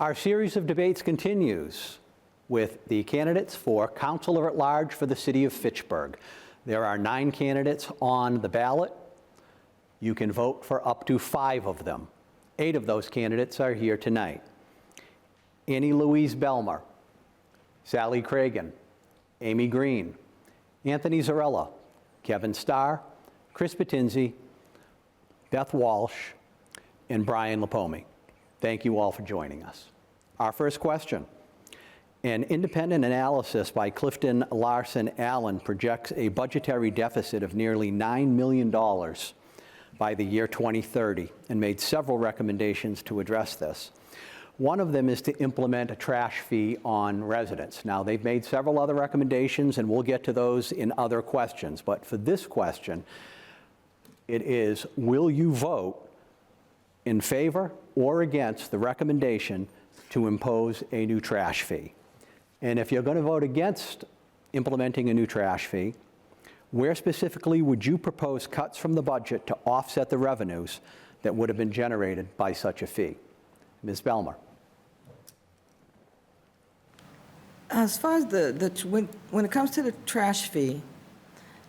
Our series of debates continues with the candidates for Councilor-at-Large for the City of Fitchburg. There are 9 candidates on the ballot. You can vote for up to 5 of them. 8 of those candidates are here tonight. Annie Louise Belmer, Sally Cragin, Amy Green, Anthony Zarrella, Kevin Starr, Chris Batinsey, Beth Walsh, and Brian Lipomi. Thank you all for joining us. Our first question. An independent analysis by Clifton Larson Allen projects a budgetary deficit of nearly $9 million by the year 2030 and made several recommendations to address this. One of them is to implement a trash fee on residents. Now, they've made several other recommendations, and we'll get to those in other questions. But for this question, it is, will you vote in favor or against the recommendation to impose a new trash fee? And if you're going to vote against implementing a new trash fee, where specifically would you propose cuts from the budget to offset the revenues that would have been generated by such a fee? Ms. Belmer. As far as when it comes to the trash fee,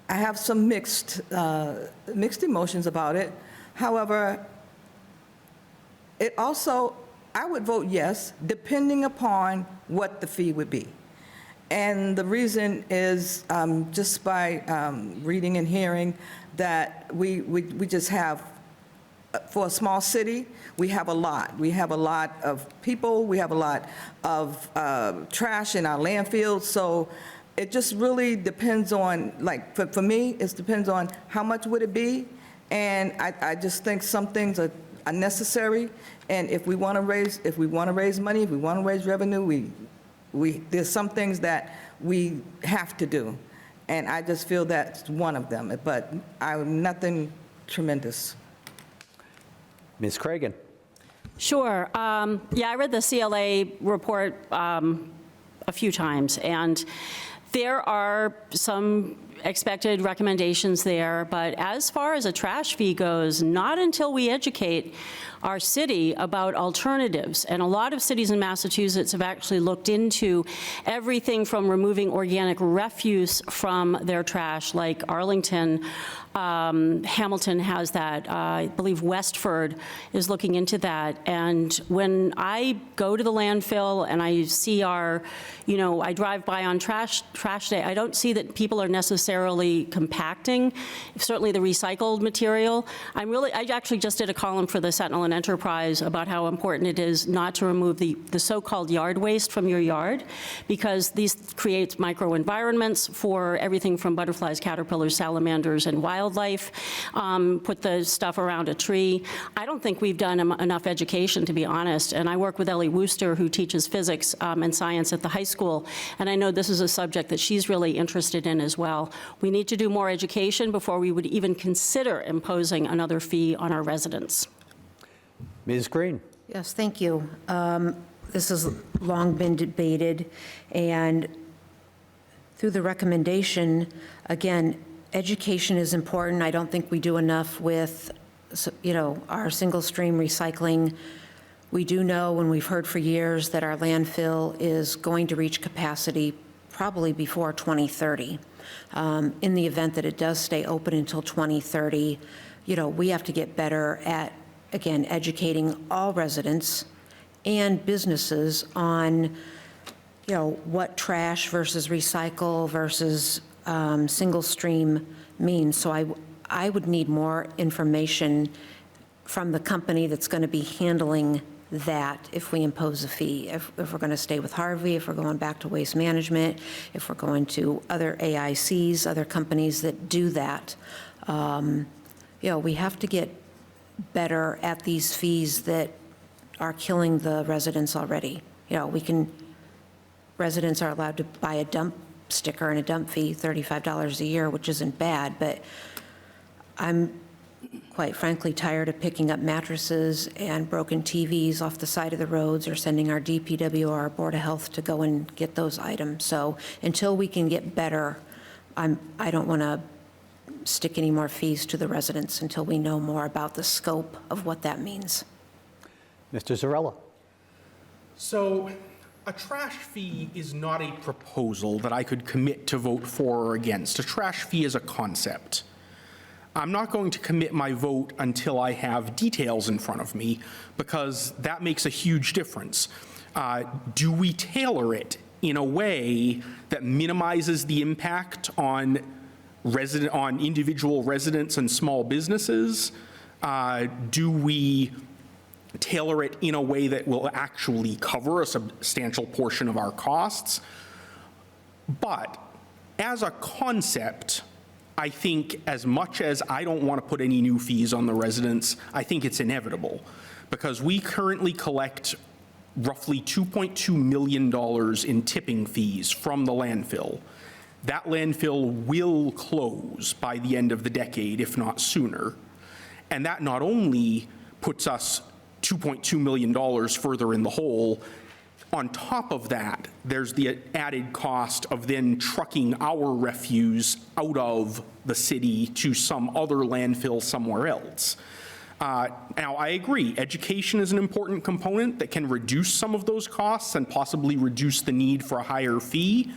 I have some mixed emotions about it. However, it also, I would vote yes, depending upon what the fee would be. And the reason is just by reading and hearing that we just have, for a small city, we have a lot. We have a lot of people, we have a lot of trash in our landfills, so it just really depends on, like, for me, it depends on how much would it be, and I just think some things are necessary, and if we want to raise money, if we want to raise revenue, there's some things that we have to do, and I just feel that's one of them, but nothing tremendous. Ms. Cragin. Sure. Yeah, I read the CLA report a few times, and there are some expected recommendations there, but as far as a trash fee goes, not until we educate our city about alternatives. And a lot of cities in Massachusetts have actually looked into everything from removing organic refuse from their trash, like Arlington. Hamilton has that. I believe Westford is looking into that. And when I go to the landfill and I see I drive by on trash day, I don't see that people are necessarily compacting, certainly the recycled material. I actually just did a column for the Sentinel and Enterprise about how important it is not to remove the so-called yard waste from your yard, because these create microenvironments for everything from butterflies, caterpillars, salamanders, and wildlife. Put the stuff around a tree. I don't think we've done enough education, to be honest, and I work with Ellie Wooster, who teaches physics and science at the high school, and I know this is a subject that she's really interested in as well. We need to do more education before we would even consider imposing another fee on our residents. Ms. Green. Yes, thank you. This has long been debated, and through the recommendation, again, education is important. I don't think we do enough with, our single stream recycling. We do know, and we've heard for years, that our landfill is going to reach capacity probably before 2030. In the event that it does stay open until 2030, we have to get better at, again, educating all residents and businesses on, what trash versus recycle versus single stream means. So I would need more information from the company that's going to be handling that if we impose a fee. If we're going to stay with Harvey, if we're going back to Waste Management, if we're going to other AICs, other companies that do that. We have to get better at these fees that are killing the residents already. Residents are allowed to buy a dump sticker and a dump fee, $35 a year, which isn't bad, but I'm quite frankly tired of picking up mattresses and broken TVs off the side of the roads, or sending our DPW or our Board of Health to go and get those items. So until we can get better, I don't want to stick any more fees to the residents until we know more about the scope of what that means. Mr. Zarrella. So a trash fee is not a proposal that I could commit to vote for or against. A trash fee is a concept. I'm not going to commit my vote until I have details in front of me, because that makes a huge difference. Do we tailor it in a way that minimizes the impact on individual residents and small businesses? Do we tailor it in a way that will actually cover a substantial portion of our costs? But as a concept, I think, as much as I don't want to put any new fees on the residents, I think it's inevitable, because we currently collect roughly $2.2 million in tipping fees from the landfill. That landfill will close by the end of the decade, if not sooner. And that not only puts us $2.2 million further in the hole, on top of that, there's the added cost of then trucking our refuse out of the city to some other landfill somewhere else. Now, I agree, education is an important component that can reduce some of those costs and possibly reduce the need for a higher fee.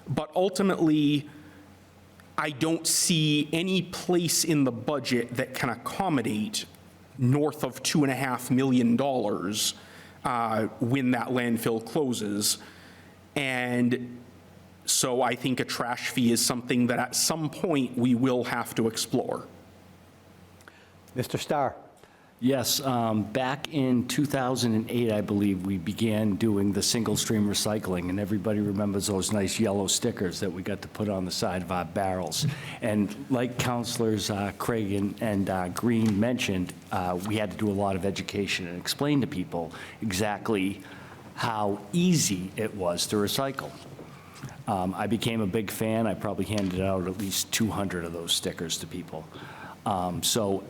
But ultimately, I don't see any place in the budget that can accommodate north of $2.5 million when that landfill closes. And so I think a trash fee is something that at some point we will have to explore. Mr. Starr. Yes, back in 2008, I believe, we began doing the single-stream recycling, and everybody remembers those nice yellow stickers that we got to put on the side of our barrels. And like Councilors Cragin and Green mentioned, we had to do a lot of education and explain to people exactly how easy it was to recycle. I became a big fan. I probably handed out at least 200 of those stickers to people. So,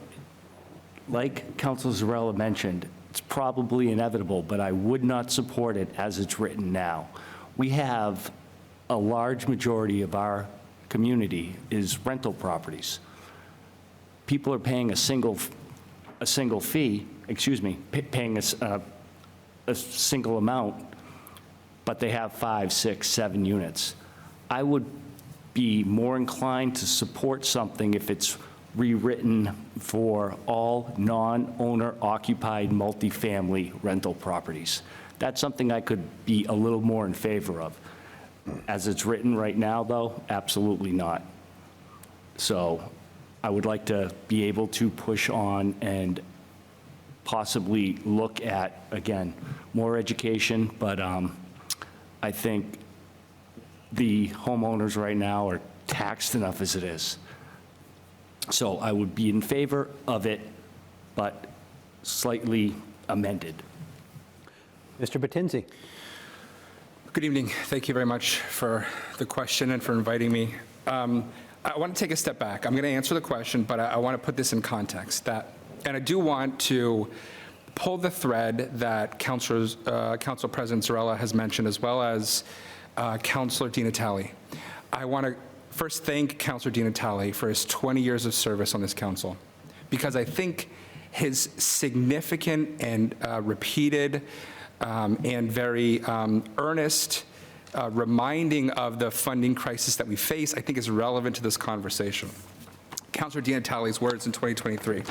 like Councilor Zarrella mentioned, it's probably inevitable, but I would not support it as it's written now. We have a large majority of our community is rental properties. People are paying a single fee, paying a single amount, but they have 5, 6, 7 units. I would be more inclined to support something if it's rewritten for all non-owner occupied multifamily rental properties. That's something I could be a little more in favor of. As it's written right now, though, absolutely not. So I would like to be able to push on and possibly look at, again, more education, but I think the homeowners right now are taxed enough as it is. So I would be in favor of it, but slightly amended. Mr. Batinsey. Good evening. Thank you very much for the question and for inviting me. I want to take a step back. I'm going to answer the question, but I want to put this in context. And I do want to pull the thread that Council President Zarrella has mentioned, as well as Councilor Di Natale. I want to first thank Councilor Di Natale for his 20 years of service on this council, because I think his significant and repeated and very earnest reminding of the funding crisis that we face, I think is relevant to this conversation. Councilor Di Natale's words in 2023.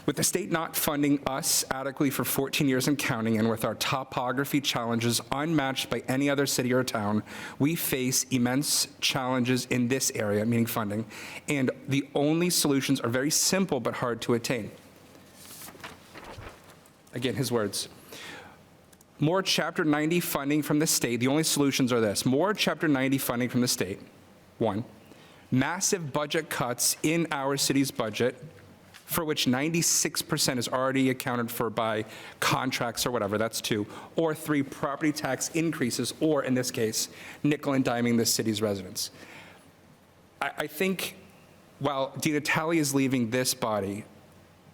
With the state not funding us adequately for 14 years and counting, and with our topography challenges unmatched by any other city or town, we face immense challenges in this area, meaning funding, and the only solutions are very simple but hard to attain. Again, his words. More Chapter 90 funding from the state. The only solutions are this. More Chapter 90 funding from the state, 1. Massive budget cuts in our city's budget, for which 96% is already accounted for by contracts or whatever, that's 2. Or 3, property tax increases, or in this case, nickel and diming the city's residents. I think while Di Natale is leaving this body,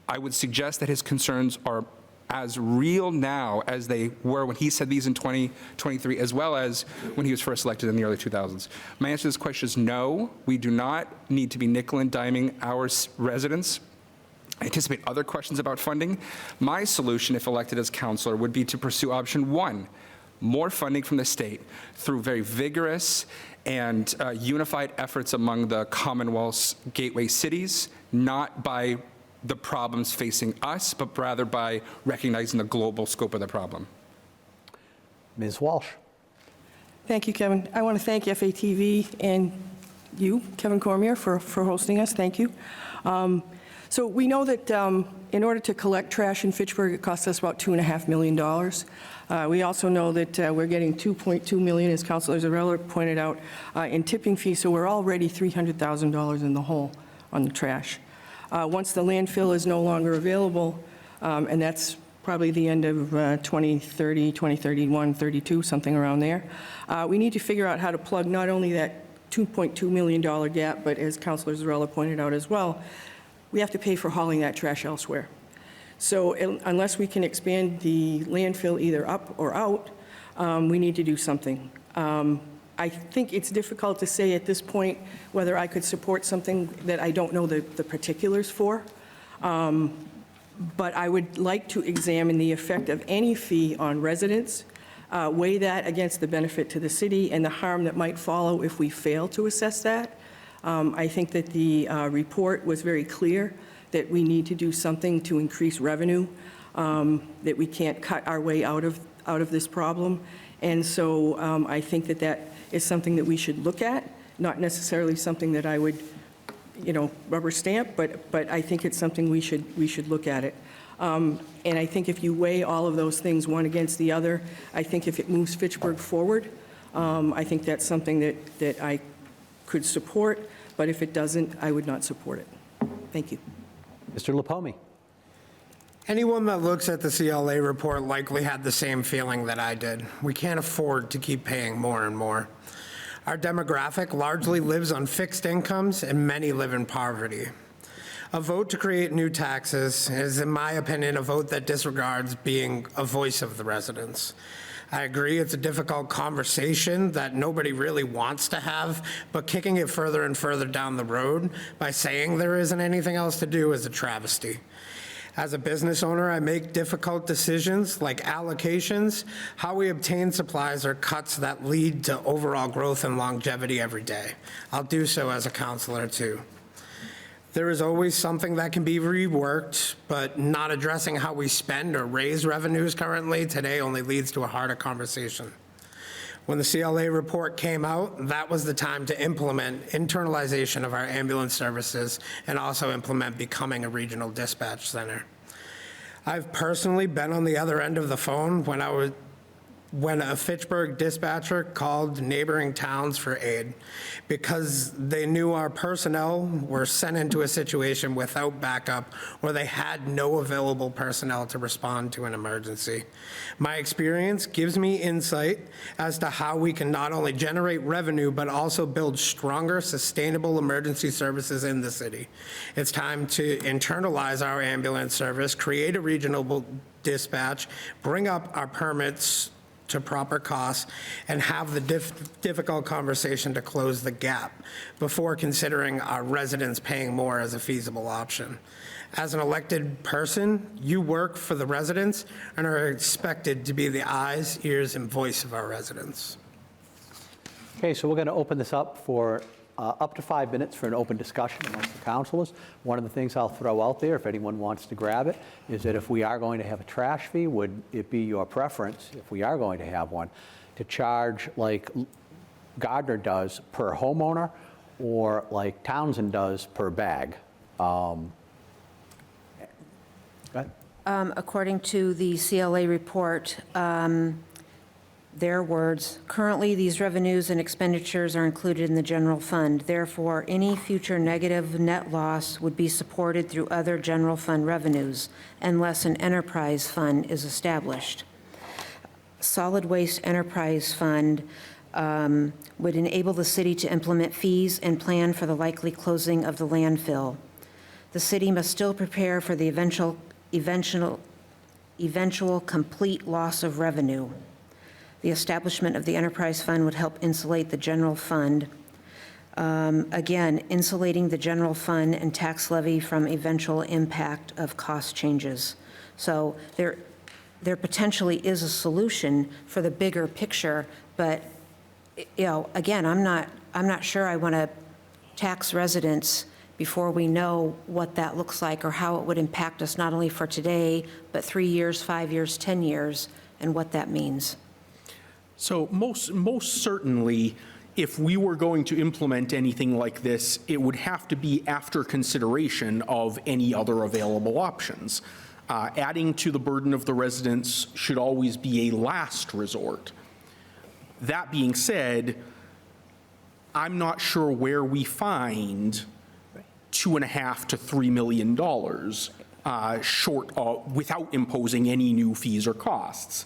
I would suggest that his concerns are as real now as they were when he said these in 2023, as well as when he was first elected in the early 2000s. My answer to this question is no, we do not need to be nickel and diming our residents. anticipate other questions about funding. My solution, if elected as councilor, would be to pursue option 1, more funding from the state through very vigorous and unified efforts among the Commonwealth's gateway cities, not by the problems facing us, but rather by recognizing the global scope of the problem. Ms. Walsh. Thank you, Kevin. I want to thank FATV and you, Kevin Cormier, for hosting us. Thank you. So we know that in order to collect trash in Fitchburg, it costs us about $2.5 million. We also know that we're getting $2.2 million, as Councilor Zarrella pointed out, in tipping fees, so we're already $300,000 in the hole on the trash. Once the landfill is no longer available, and that's probably the end of 2030, 2031, 32, something around there, we need to figure out how to plug not only that $2.2 million gap, but as Councilor Zarrella pointed out as well, we have to pay for hauling that trash elsewhere. So unless we can expand the landfill either up or out, we need to do something. I think it's difficult to say at this point whether I could support something that I don't know the particulars for. But I would like to examine the effect of any fee on residents, weigh that against the benefit to the city and the harm that might follow if we fail to assess that. I think that the report was very clear that we need to do something to increase revenue, that we can't cut our way out of this problem. And so I think that that is something that we should look at, not necessarily something that I would, rubber stamp, but I think it's something we should look at it. And I think if you weigh all of those things one against the other, I think if it moves Fitchburg forward, I think that's something that I could support, but if it doesn't, I would not support it. Thank you. Mr. Lipomi. Anyone that looks at the CLA report likely had the same feeling that I did. We can't afford to keep paying more and more. Our demographic largely lives on fixed incomes, and many live in poverty. A vote to create new taxes is, in my opinion, a vote that disregards being a voice of the residents. I agree it's a difficult conversation that nobody really wants to have, but kicking it further and further down the road by saying there isn't anything else to do is a travesty. As a business owner, I make difficult decisions like allocations, how we obtain supplies, or cuts that lead to overall growth and longevity every day. I'll do so as a counselor too. There is always something that can be reworked, but not addressing how we spend or raise revenues currently today only leads to a harder conversation. When the CLA report came out, that was the time to implement internalization of our ambulance services and also implement becoming a regional dispatch center. I've personally been on the other end of the phone when a Fitchburg dispatcher called neighboring towns for aid because they knew our personnel were sent into a situation without backup or they had no available personnel to respond to an emergency. My experience gives me insight as to how we can not only generate revenue but also build stronger, sustainable emergency services in the city. It's time to internalize our ambulance service, create a regional dispatch, bring up our permits to proper costs, and have the difficult conversation to close the gap before considering our residents paying more as a feasible option. As an elected person, you work for the residents and are expected to be the eyes, ears, and voice of our residents. Okay, so we're going to open this up for up to 5 minutes for an open discussion amongst the councilors. One of the things I'll throw out there, if anyone wants to grab it, is that if we are going to have a trash fee, would it be your preference, if we are going to have one, to charge like Gardner does per homeowner or like Townsend does per bag? Go ahead. According to the CLA report, their words, currently these revenues and expenditures are included in the general fund. Therefore, any future negative net loss would be supported through other general fund revenues unless an enterprise fund is established. Solid Waste Enterprise Fund would enable the city to implement fees and plan for the likely closing of the landfill. The city must still prepare for the eventual complete loss of revenue. The establishment of the enterprise fund would help insulate the general fund Again, insulating the general fund and tax levy from eventual impact of cost changes. So there potentially is a solution for the bigger picture, but, again, I'm not sure I want to tax residents before we know what that looks like or how it would impact us, not only for today, but 3 years, 5 years, 10 years, and what that means. So most certainly, if we were going to implement anything like this, it would have to be after consideration of any other available options. Adding to the burden of the residents should always be a last resort. That being said, I'm not sure where we find $2.5 to $3 million short without imposing any new fees or costs.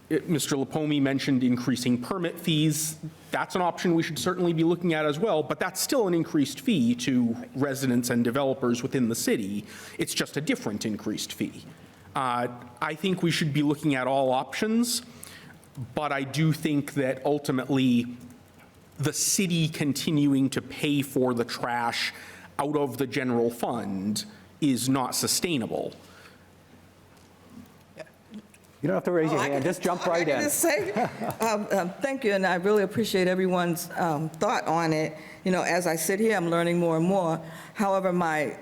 Mr. Lipomi mentioned increasing permit fees. That's an option we should certainly be looking at as well, but that's still an increased fee to residents and developers within the city. It's just a different increased fee. I think we should be looking at all options, but I do think that ultimately the city continuing to pay for the trash out of the general fund is not sustainable. You don't have to raise your hand, just jump right in. Thank you, and I really appreciate everyone's thought on it. As I sit here, I'm learning more and more. However, my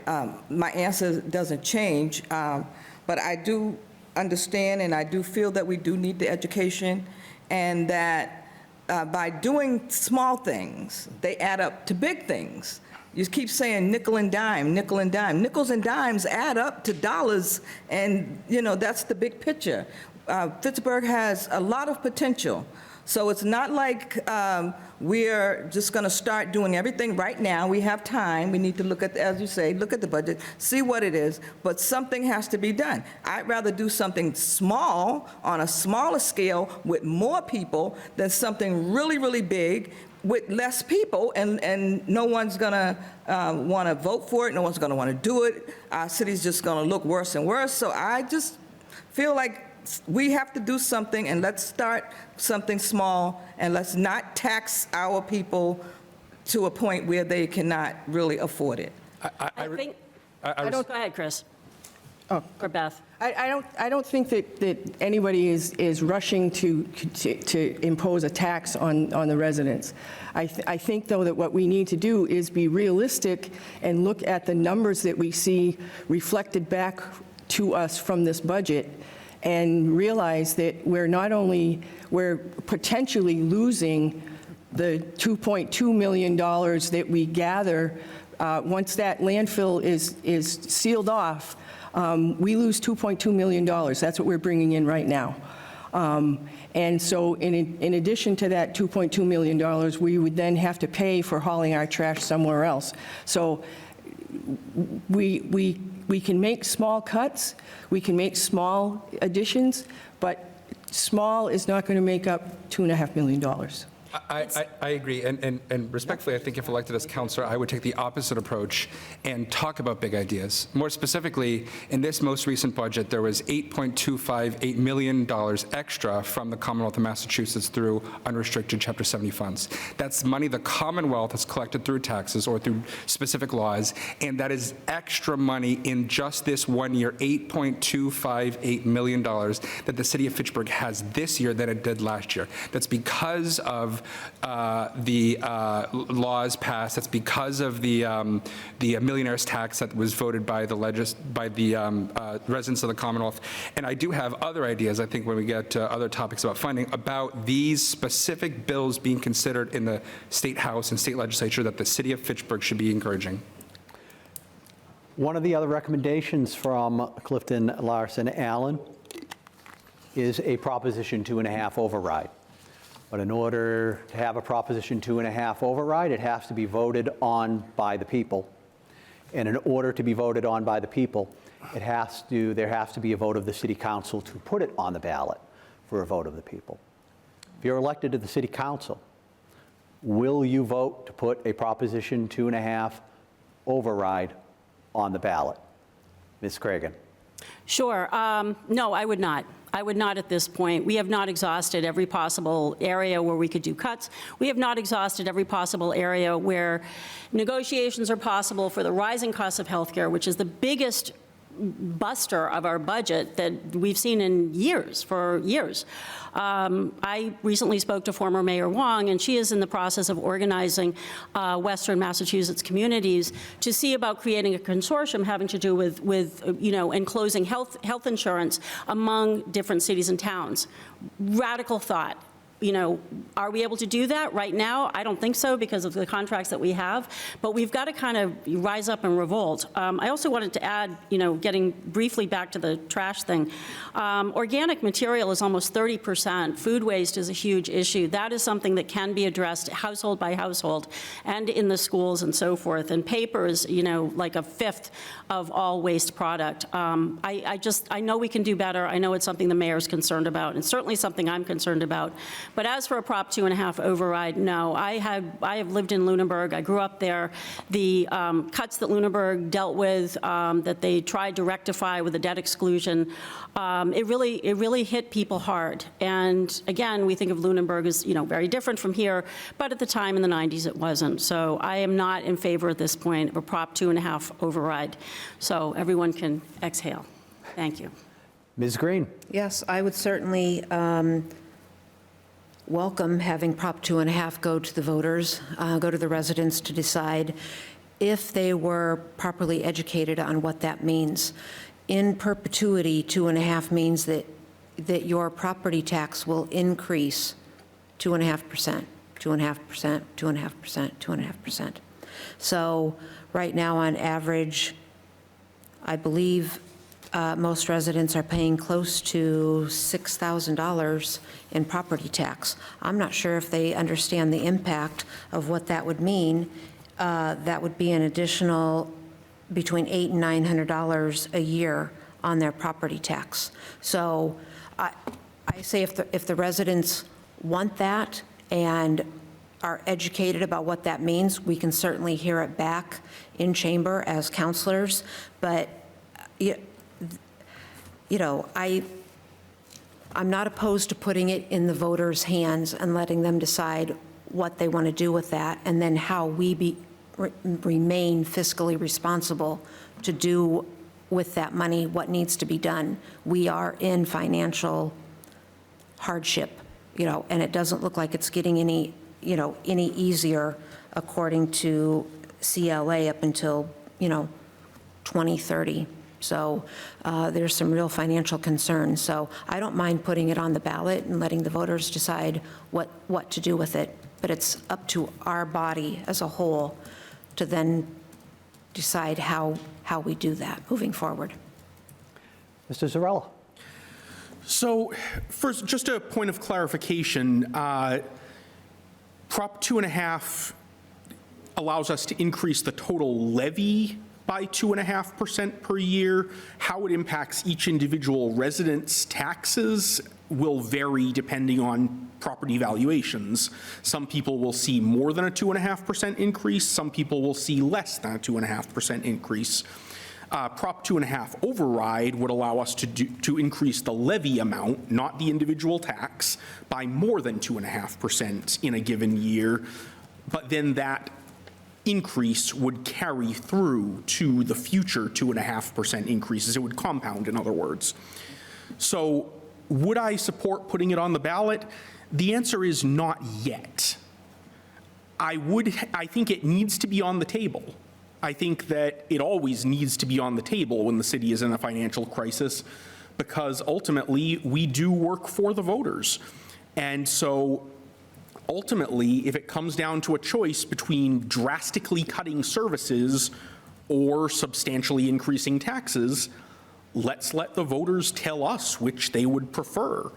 answer doesn't change, but I do understand and I do feel that we do need the education, and that by doing small things, they add up to big things. You keep saying nickel and dime, nickel and dime. Nickels and dimes add up to dollars, and, that's the big picture. Fitchburg has a lot of potential. So it's not like we're just going to start doing everything right now. We have time. We need to look at, as you say, look at the budget, see what it is, but something has to be done. I'd rather do something small on a smaller scale with more people than something really, really big with less people, and no one's going to want to vote for it. No one's going to want to do it. Our city's just going to look worse and worse. So I just feel like we have to do something, and let's start something small, and let's not tax our people to a point where they cannot really afford it. I think, go ahead, Chris. Oh. Or Beth. I don't think that anybody is rushing to impose a tax on the residents. I think, though, that what we need to do is be realistic and look at the numbers that we see reflected back to us from this budget, and realize that we're potentially losing the $2.2 million that we gather once that landfill is sealed off. We lose $2.2 million. That's what we're bringing in right now. And so in addition to that $2.2 million, we would then have to pay for hauling our trash somewhere else. So we can make small cuts, we can make small additions, but small is not going to make up $2.5 million. I agree, and respectfully, I think if elected as councilor, I would take the opposite approach and talk about big ideas. More specifically, in this most recent budget, there was $8.258 million extra from the Commonwealth of Massachusetts through unrestricted Chapter 70 funds. That's money the Commonwealth has collected through taxes or through specific laws, and that is extra money in just this 1 year, $8.258 million that the city of Fitchburg has this year than it did last year. That's because of the laws passed. That's because of the millionaire's tax that was voted by the residents of the Commonwealth. And I do have other ideas, I think, when we get to other topics about funding, about these specific bills being considered in the State House and state legislature that the city of Fitchburg should be encouraging. One of the other recommendations from Clifton Larson Allen is a Proposition 2.5 override. But in order to have a Proposition 2.5 override, it has to be voted on by the people. And in order to be voted on by the people, there has to be a vote of the City Council to put it on the ballot for a vote of the people. If you're elected to the City Council, will you vote to put a Proposition 2.5 override on the ballot? Ms. Cragin. Sure. No, I would not. I would not at this point. We have not exhausted every possible area where we could do cuts. We have not exhausted every possible area where negotiations are possible for the rising costs of healthcare, which is the biggest buster of our budget that we've seen in years, for years. I recently spoke to former Mayor Wong, and she is in the process of organizing Western Massachusetts communities to see about creating a consortium having to do with enclosing health insurance among different cities and towns. Radical thought. Are we able to do that right now? I don't think so because of the contracts that we have, but we've got to kind of rise up and revolt. I also wanted to add, getting briefly back to the trash thing, organic material is almost 30%. Food waste is a huge issue. That is something that can be addressed household by household and in the schools and so forth. And paper is, like a fifth of all waste product. I know we can do better. I know it's something the mayor's concerned about, and certainly something I'm concerned about. But as for a Prop 2.5 override, no. I have lived in Lunenburg. I grew up there. The cuts that Lunenburg dealt with, that they tried to rectify with the debt exclusion, it really hit people hard. And again, we think of Lunenburg as very different from here, but at the time in the 90s it wasn't. So I am not in favor at this point of a Prop 2.5 override. So everyone can exhale. Thank you. Ms. Green. Yes, I would certainly welcome having Prop 2.5 go to the voters, go to the residents to decide if they were properly educated on what that means. In perpetuity, 2.5 means that your property tax will increase 2.5%, 2.5%, 2.5%, 2.5%. So right now, on average, I believe most residents are paying close to $6,000 in property tax. I'm not sure if they understand the impact of what that would mean. That would be an additional between $800 and $900 a year on their property tax. So I say if the residents want that and are educated about what that means, we can certainly hear it back in chamber as counselors. But I'm not opposed to putting it in the voters' hands and letting them decide what they want to do with that, and then how we remain fiscally responsible to do with that money what needs to be done. We are in financial hardship, and it doesn't look like it's getting any easier according to CLA up until, 2030. So there's some real financial concerns. So I don't mind putting it on the ballot and letting the voters decide what to do with it. But it's up to our body as a whole to then decide how we do that moving forward. Mr. Zarrella. So first, just a point of clarification. Prop 2.5 allows us to increase the total levy by 2.5% per year. How it impacts each individual resident's taxes will vary depending on property valuations. Some people will see more than a 2.5% increase. Some people will see less than a 2.5% increase. Prop 2.5 override would allow us to increase the levy amount, not the individual tax, by more than 2.5% in a given year. But then that increase would carry through to the future 2.5% increases. It would compound, in other words. So would I support putting it on the ballot? The answer is not yet. I think it needs to be on the table. I think that it always needs to be on the table when the city is in a financial crisis, because ultimately we do work for the voters. And so ultimately, if it comes down to a choice between drastically cutting services or substantially increasing taxes, let's let the voters tell us which they would prefer.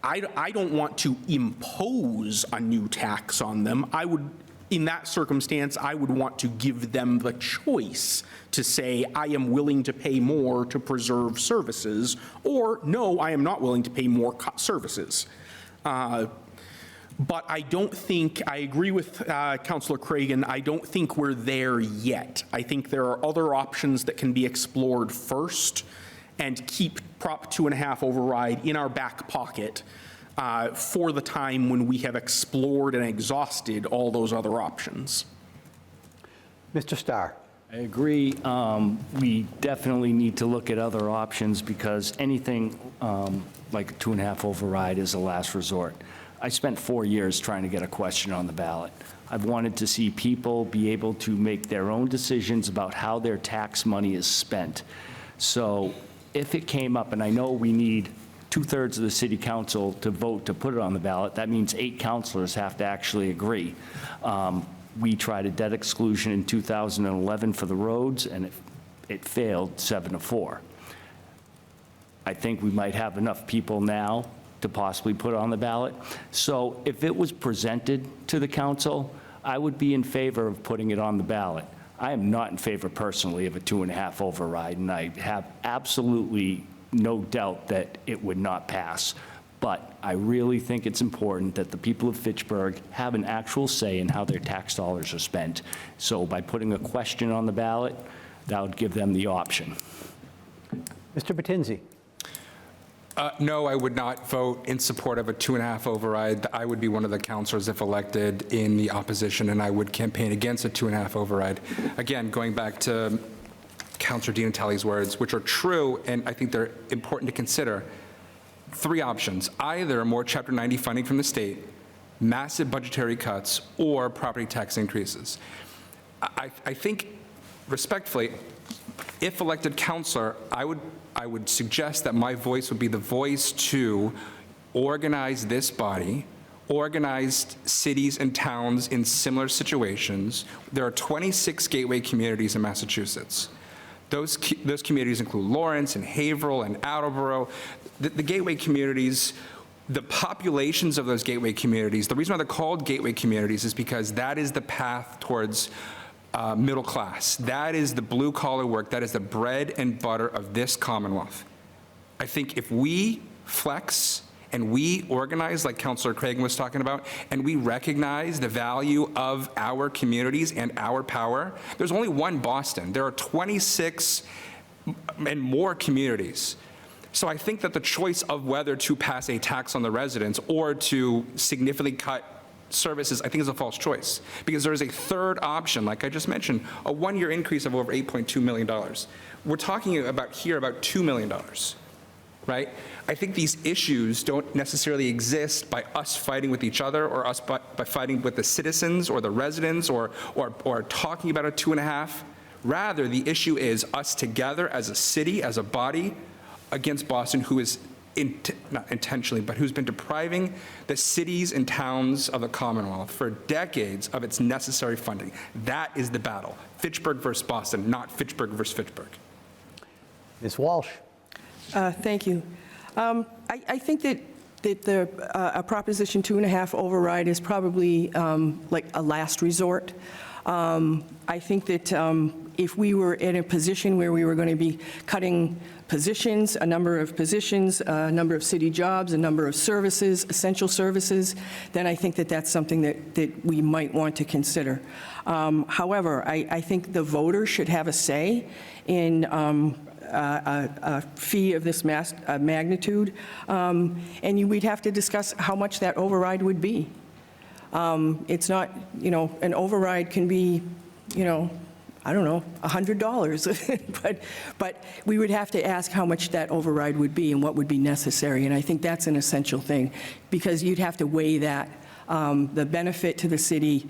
I don't want to impose a new tax on them. In that circumstance, I would want to give them the choice to say, I am willing to pay more to preserve services, or no, I am not willing to pay more, cut services. But I don't think, I agree with Councilor Cragin, I don't think we're there yet. I think there are other options that can be explored first, and keep Prop 2.5 override in our back pocket for the time when we have explored and exhausted all those other options. Mr. Starr. I agree. We definitely need to look at other options because anything like a 2.5 override is a last resort. I spent 4 years trying to get a question on the ballot. I've wanted to see people be able to make their own decisions about how their tax money is spent. So if it came up, and I know we need 2/3 of the city council to vote to put it on the ballot, that means 8 councilors have to actually agree. We tried a debt exclusion in 2011 for the roads, and it failed 7-4. I think we might have enough people now to possibly put it on the ballot. So if it was presented to the council, I would be in favor of putting it on the ballot. I am not in favor personally of a 2.5 override, and I have absolutely no doubt that it would not pass. But I really think it's important that the people of Fitchburg have an actual say in how their tax dollars are spent. So by putting a question on the ballot, that would give them the option. Mr. Batinsey. No, I would not vote in support of a 2.5 override. I would be one of the councilors, if elected, in the opposition, and I would campaign against a 2.5 override. Again, going back to Councilor Di Natale's words, which are true, and I think they're important to consider. 3 options: either more Chapter 90 funding from the state, massive budgetary cuts, or property tax increases. I think, respectfully, if elected councilor, I would suggest that my voice would be the voice to organize this body, organize cities and towns in similar situations. There are 26 gateway communities in Massachusetts. Those communities include Lawrence and Haverhill and Attleboro. The gateway communities, the populations of those gateway communities, the reason why they're called gateway communities is because that is the path towards middle class. That is the blue collar work. That is the bread and butter of this Commonwealth. I think if we flex and we organize, like Councilor Cragin was talking about, and we recognize the value of our communities and our power, there's only one Boston. There are 26 and more communities. So I think that the choice of whether to pass a tax on the residents or to significantly cut services, I think is a false choice, because there is a third option, like I just mentioned, a 1-year increase of over $8.2 million. We're talking about here about $2 million, right? I think these issues don't necessarily exist by us fighting with each other or us by fighting with the citizens or the residents or talking about a 2.5. Rather, the issue is us together as a city, as a body, against Boston, who is not intentionally, but who's been depriving the cities and towns of the Commonwealth for decades of its necessary funding. That is the battle. Fitchburg versus Boston, not Fitchburg versus Fitchburg. Ms. Walsh. Thank you. I think that a Proposition 2.5 override is probably like a last resort. I think that if we were in a position where we were going to be cutting positions, a number of positions, a number of city jobs, a number of services, essential services, then I think that that's something that we might want to consider. However, I think the voters should have a say in a fee of this magnitude, and we'd have to discuss how much that override would be. It's not, an override can be, I don't know, $100, but we would have to ask how much that override would be and what would be necessary, and I think that's an essential thing, because you'd have to weigh that, the benefit to the city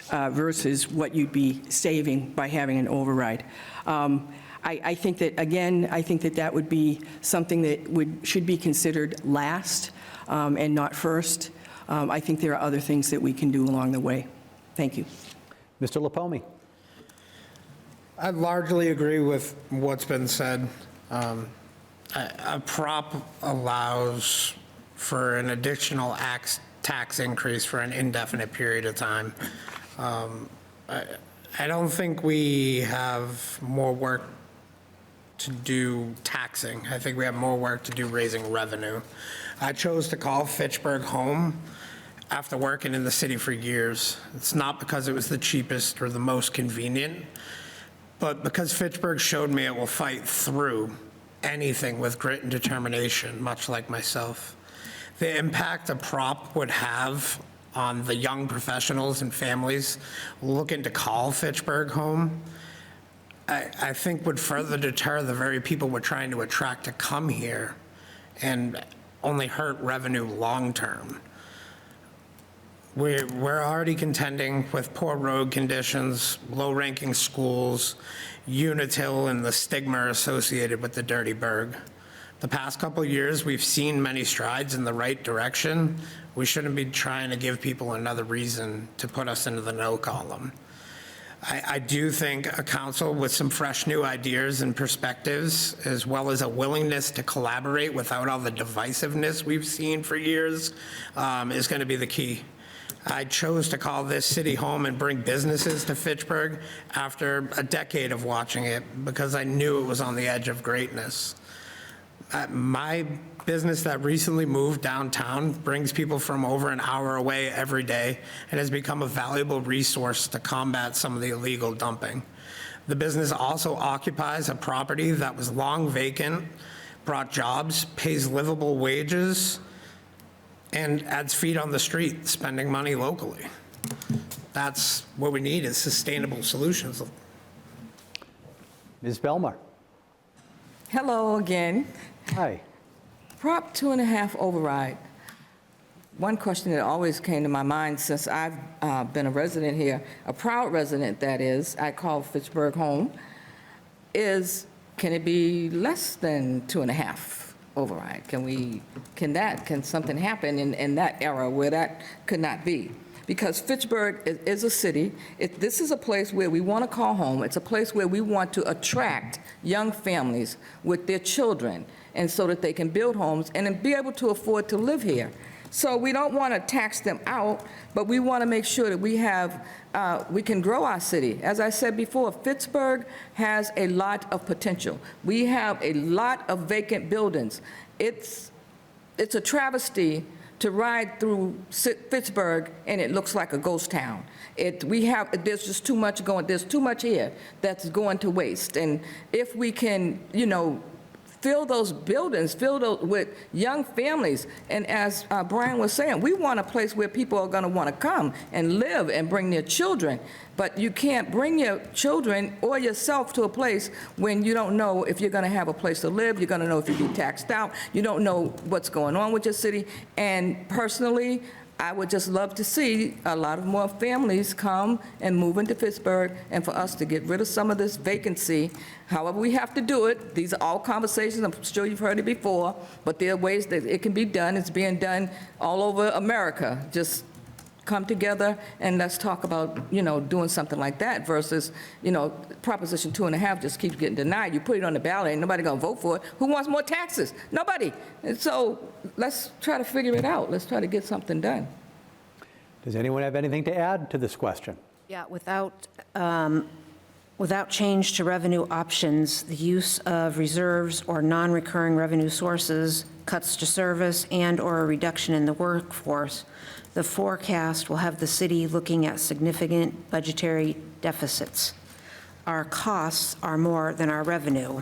versus what you'd be saving by having an override. I think that, again, I think that that would be something that should be considered last and not first. I think there are other things that we can do along the way. Thank you. Mr. Lipomi. I largely agree with what's been said. A prop allows for an additional tax increase for an indefinite period of time. I don't think we have more work to do taxing. I think we have more work to do raising revenue. I chose to call Fitchburg home after working in the city for years. It's not because it was the cheapest or the most convenient, but because Fitchburg showed me it will fight through anything with grit and determination, much like myself. The impact a prop would have on the young professionals and families looking to call Fitchburg home, I think would further deter the very people we're trying to attract to come here and only hurt revenue long-term. We're already contending with poor road conditions, low-ranking schools, Unitil, and the stigma associated with the dirty burg. The past couple of years, we've seen many strides in the right direction. We shouldn't be trying to give people another reason to put us into the no column. I do think a council with some fresh new ideas and perspectives, as well as a willingness to collaborate without all the divisiveness we've seen for years, is going to be the key. I chose to call this city home and bring businesses to Fitchburg after a decade of watching it because I knew it was on the edge of greatness. My business that recently moved downtown brings people from over an hour away every day and has become a valuable resource to combat some of the illegal dumping. The business also occupies a property that was long vacant, brought jobs, pays livable wages, and adds feet on the street, spending money locally. That's what we need, is sustainable solutions. Ms. Belmer. Hello again. Hi. Prop 2.5 override. One question that always came to my mind since I've been a resident here, a proud resident that is, I call Fitchburg home, is can it be less than 2.5 override? Can something happen in that era where that could not be? Because Fitchburg is a city. This is a place where we want to call home. It's a place where we want to attract young families with their children, and so that they can build homes and then be able to afford to live here. So we don't want to tax them out, but we want to make sure that we can grow our city. As I said before, Fitchburg has a lot of potential. We have a lot of vacant buildings. It's a travesty to ride through Fitchburg and it looks like a ghost town. There's just too much going, there's too much here that's going to waste. And if we can, fill those buildings, fill those with young families. And as Brian was saying, we want a place where people are going to want to come and live and bring their children. But you can't bring your children or yourself to a place when you don't know if you're going to have a place to live, you're going to know if you'll be taxed out, you don't know what's going on with your city. And personally, I would just love to see a lot of more families come and move into Fitchburg, and for us to get rid of some of this vacancy. However we have to do it, these are all conversations, I'm sure you've heard it before, but there are ways that it can be done. It's being done all over America. Just come together and let's talk about, doing something like that versus, Proposition 2.5 just keeps getting denied. You put it on the ballot, ain't nobody gonna vote for it. Who wants more taxes? Nobody. And so let's try to figure it out. Let's try to get something done. Does anyone have anything to add to this question? Yeah, without change to revenue options, the use of reserves or non-recurring revenue sources, cuts to service, and/or a reduction in the workforce, the forecast will have the city looking at significant budgetary deficits. Our costs are more than our revenue.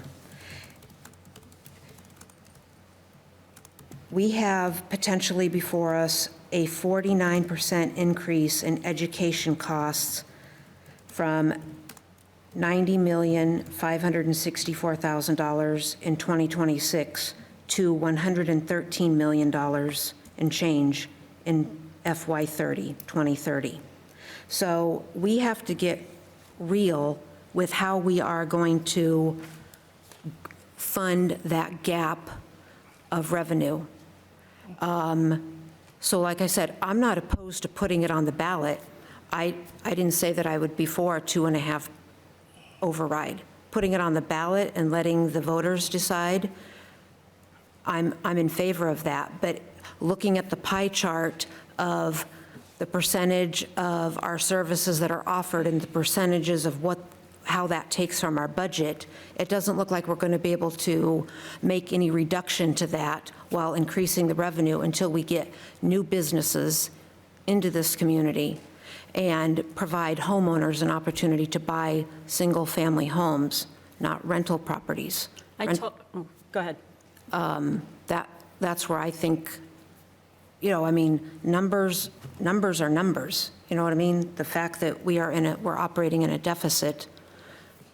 We have potentially before us a 49% increase in education costs from $90,564,000 in 2026 to $113 million in change in FY 2030. So we have to get real with how we are going to fund that gap of revenue. So like I said, I'm not opposed to putting it on the ballot. I didn't say that I would be for a 2.5 override. Putting it on the ballot and letting the voters decide, I'm in favor of that. But looking at the pie chart of the percentage of our services that are offered and the percentages of how that takes from our budget, it doesn't look like we're going to be able to make any reduction to that while increasing the revenue until we get new businesses into this community and provide homeowners an opportunity to buy single-family homes, not rental properties. Go ahead. That's where I think, I mean, numbers are numbers, you know what I mean? The fact that we're operating in a deficit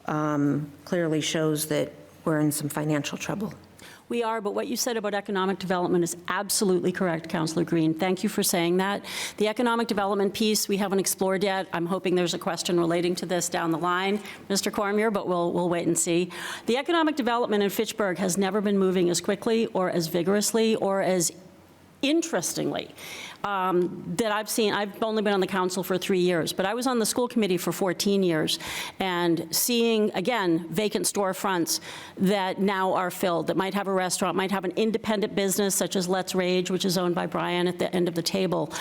clearly shows that we're in some financial trouble. We are, but what you said about economic development is absolutely correct, Councilor Green. Thank you for saying that. The economic development piece, we haven't explored yet. I'm hoping there's a question relating to this down the line, Mr. Cormier, but we'll wait and see. The economic development in Fitchburg has never been moving as quickly or as vigorously or as interestingly that I've seen. I've only been on the council for 3 years, but I was on the school committee for 14 years, and seeing, again, vacant storefronts that now are filled, that might have a restaurant, might have an independent business such as Let's Rage, which is owned by Brian at the end of the table.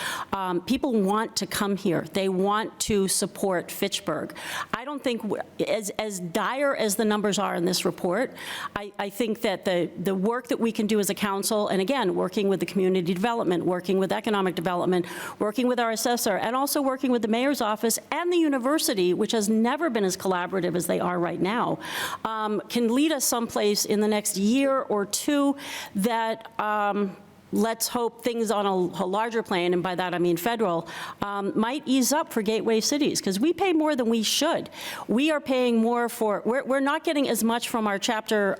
People want to come here. They want to support Fitchburg. I don't think, as dire as the numbers are in this report, I think that the work that we can do as a council, and again, working with the community development, working with economic development, working with our assessor, and also working with the mayor's office and the university, which has never been as collaborative as they are right now, can lead us someplace in the next year or two that let's hope things on a larger plane, and by that I mean federal, might ease up for gateway cities, because we pay more than we should. We are paying more for, we're not getting as much from our Chapter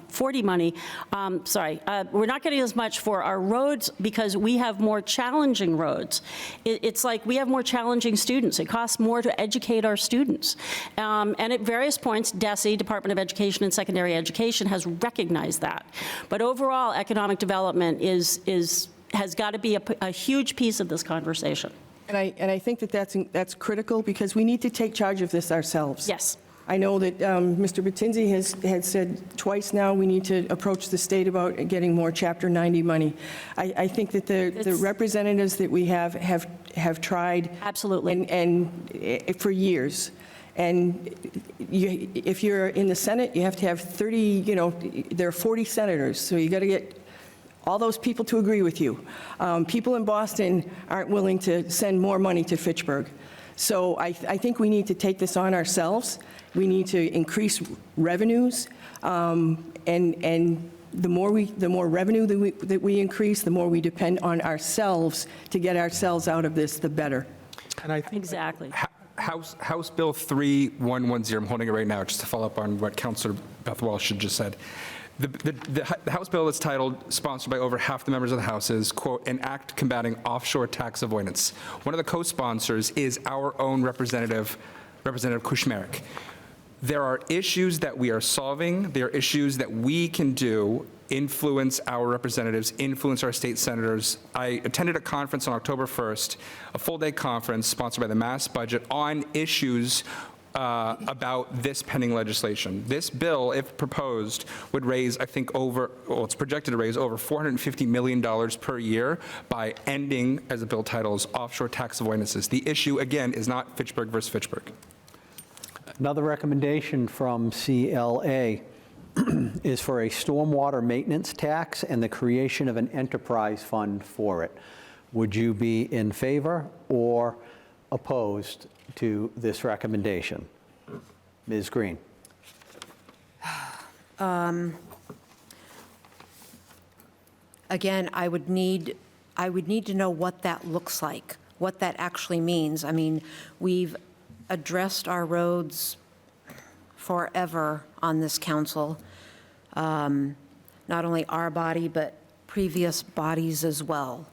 40 money, we're not getting as much for our roads because we have more challenging roads. It's like we have more challenging students. It costs more to educate our students. And at various points, DESE, Department of Education and Secondary Education, has recognized that. But overall, economic development has got to be a huge piece of this conversation. And I think that that's critical, because we need to take charge of this ourselves. Yes. I know that Mr. Batinsey has said twice now we need to approach the state about getting more Chapter 90 money. I think that the representatives that we have tried. Absolutely. And for years. And if you're in the Senate, you have to have 30, there are 40 senators, so you got to get all those people to agree with you. People in Boston aren't willing to send more money to Fitchburg. So I think we need to take this on ourselves. We need to increase revenues, and the more revenue that we increase, the more we depend on ourselves to get ourselves out of this, the better. And I think Exactly. House Bill 3110, I'm holding it right now, just to follow up on what Councilor Beth Walsh had just said. The House bill that's titled, sponsored by over half the members of the House, is, quote, an act combating offshore tax avoidance. One of the co-sponsors is our own Representative Kushmerek. There are issues that we are solving. There are issues that we can do, influence our representatives, influence our state senators. I attended a conference on October 1st, a full-day conference sponsored by the Mass Budget on issues about this pending legislation. This bill, if proposed, would raise, I think, it's projected to raise over $450 million per year by ending, as the bill titles, offshore tax avoidances. The issue, again, is not Fitchburg versus Fitchburg. Another recommendation from CLA is for a stormwater maintenance tax and the creation of an enterprise fund for it. Would you be in favor or opposed to this recommendation? Ms. Green. Again, I would need to know what that looks like, what that actually means. I mean, we've addressed our roads forever on this council, not only our body, but previous bodies as well.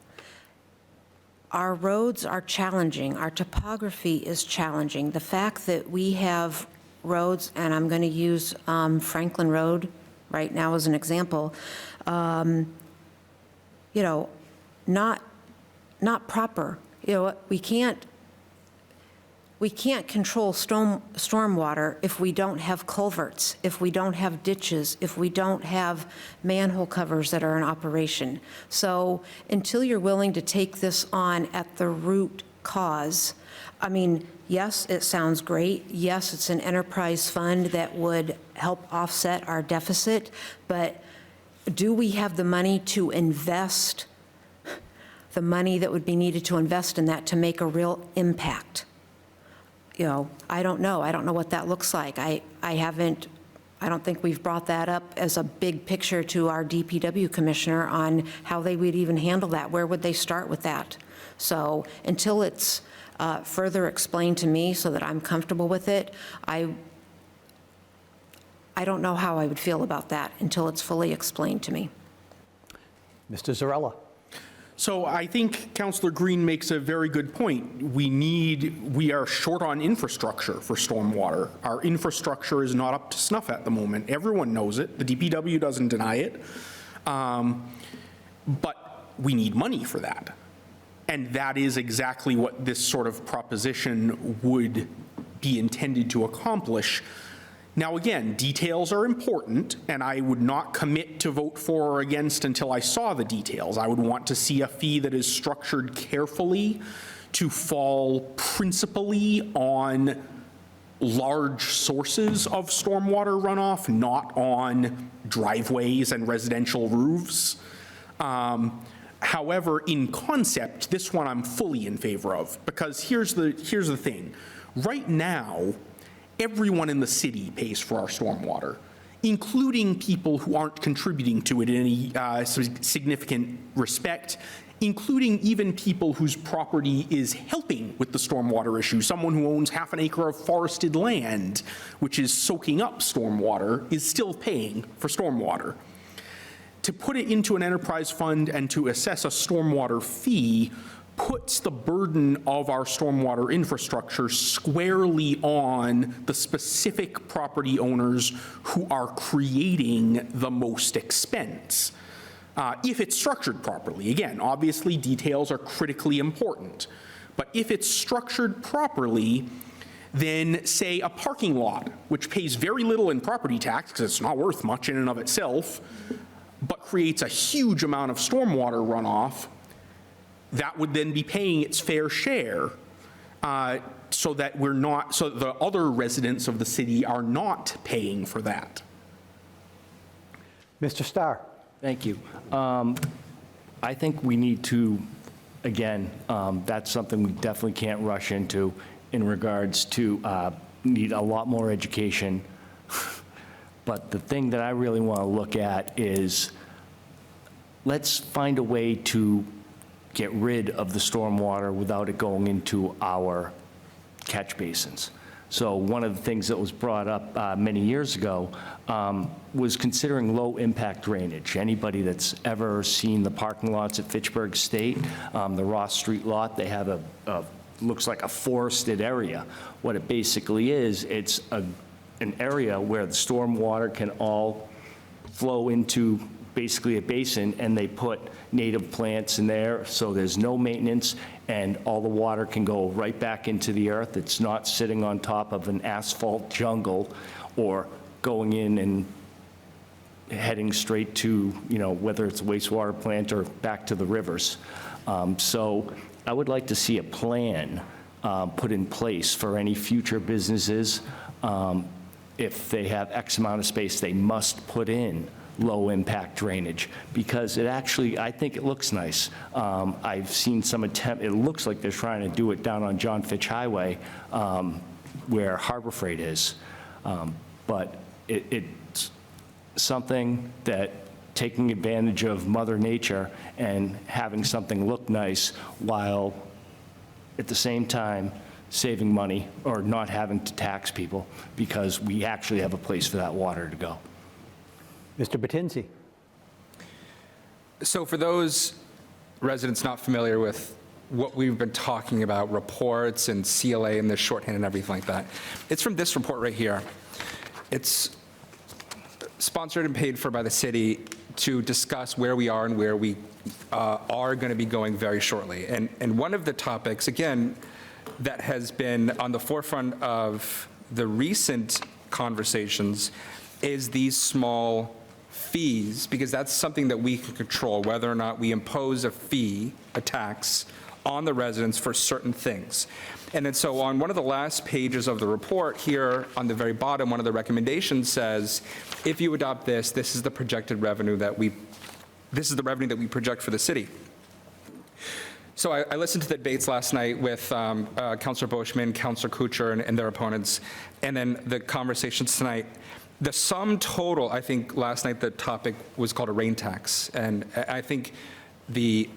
Our roads are challenging. Our topography is challenging. The fact that we have roads, and I'm going to use Franklin Road right now as an example, not proper. We can't control stormwater if we don't have culverts, if we don't have ditches, if we don't have manhole covers that are in operation. So until you're willing to take this on at the root cause, I mean, yes, it sounds great. Yes, it's an enterprise fund that would help offset our deficit, but do we have the money to invest, the money that would be needed to invest in that to make a real impact? I don't know. I don't know what that looks like. I haven't I don't think we've brought that up as a big picture to our DPW commissioner on how they would even handle that. Where would they start with that? So until it's further explained to me so that I'm comfortable with it, I don't know how I would feel about that until it's fully explained to me. Mr. Zarrella. So I think Councillor Green makes a very good point. We are short on infrastructure for stormwater. Our infrastructure is not up to snuff at the moment. Everyone knows it. The DPW doesn't deny it. But we need money for that. And that is exactly what this sort of proposition would be intended to accomplish. Now, again, details are important, and I would not commit to vote for or against until I saw the details. I would want to see a fee that is structured carefully to fall principally on large sources of stormwater runoff, not on driveways and residential roofs. However, in concept, this one I'm fully in favor of, because here's the thing. Right now, everyone in the city pays for our stormwater, including people who aren't contributing to it in any significant respect, including even people whose property is helping with the stormwater issue. Someone who owns half an acre of forested land, which is soaking up stormwater, is still paying for stormwater. To put it into an enterprise fund and to assess a stormwater fee puts the burden of our stormwater infrastructure squarely on the specific property owners who are creating the most expense. If it's structured properly, again, obviously details are critically important, but if it's structured properly, then say a parking lot, which pays very little in property tax because it's not worth much in and of itself, but creates a huge amount of stormwater runoff, that would then be paying its fair share, so that so the other residents of the city are not paying for that. Mr. Starr. Thank you. I think we need to, again, that's something we definitely can't rush into in regards to need a lot more education. But the thing that I really want to look at is let's find a way to get rid of the stormwater without it going into our catch basins. So one of the things that was brought up many years ago was considering low-impact drainage. Anybody that's ever seen the parking lots at Fitchburg State, the Ross Street lot, they have looks like a forested area. What it basically is, it's an area where the stormwater can all flow into basically a basin, and they put native plants in there, so there's no maintenance, and all the water can go right back into the earth. It's not sitting on top of an asphalt jungle or going in and heading straight to, whether it's a wastewater plant or back to the rivers. So I would like to see a plan put in place for any future businesses. If they have X amount of space, they must put in low-impact drainage, because it actually, I think it looks nice. I've seen some attempt, it looks like they're trying to do it down on John Fitch Highway where Harbor Freight is. But it's something that taking advantage of Mother Nature and having something look nice while at the same time saving money or not having to tax people, because we actually have a place for that water to go. Mr. Batinsey. So for those residents not familiar with what we've been talking about, reports and CLA and the shorthand and everything like that, it's from this report right here. It's sponsored and paid for by the city to discuss where we are and where we are going to be going very shortly. And one of the topics, again, that has been on the forefront of the recent conversations is these small fees, because that's something that we can control, whether or not we impose a fee, a tax, on the residents for certain things. And then so on one of the last pages of the report here, on the very bottom, one of the recommendations says, if you adopt this, this is the projected revenue that we project for the city. So I listened to the debates last night with Councilor Boschman, Councilor Kuchar, and their opponents, and then the conversations tonight. The sum total, I think last night the topic was called a rain tax, and I think the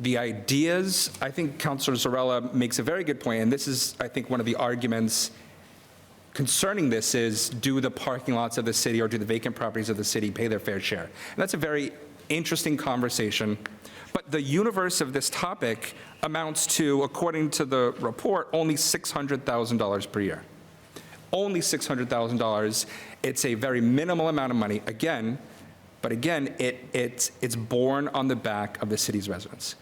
ideas, I think Councilor Zarrella makes a very good point, and this is, I think, one of the arguments concerning this is, do the parking lots of the city or do the vacant properties of the city pay their fair share? And that's a very interesting conversation, but the universe of this topic amounts to, according to the report, only $600,000 per year. Only $600,000. It's a very minimal amount of money. Again, it's borne on the back of the city's residents.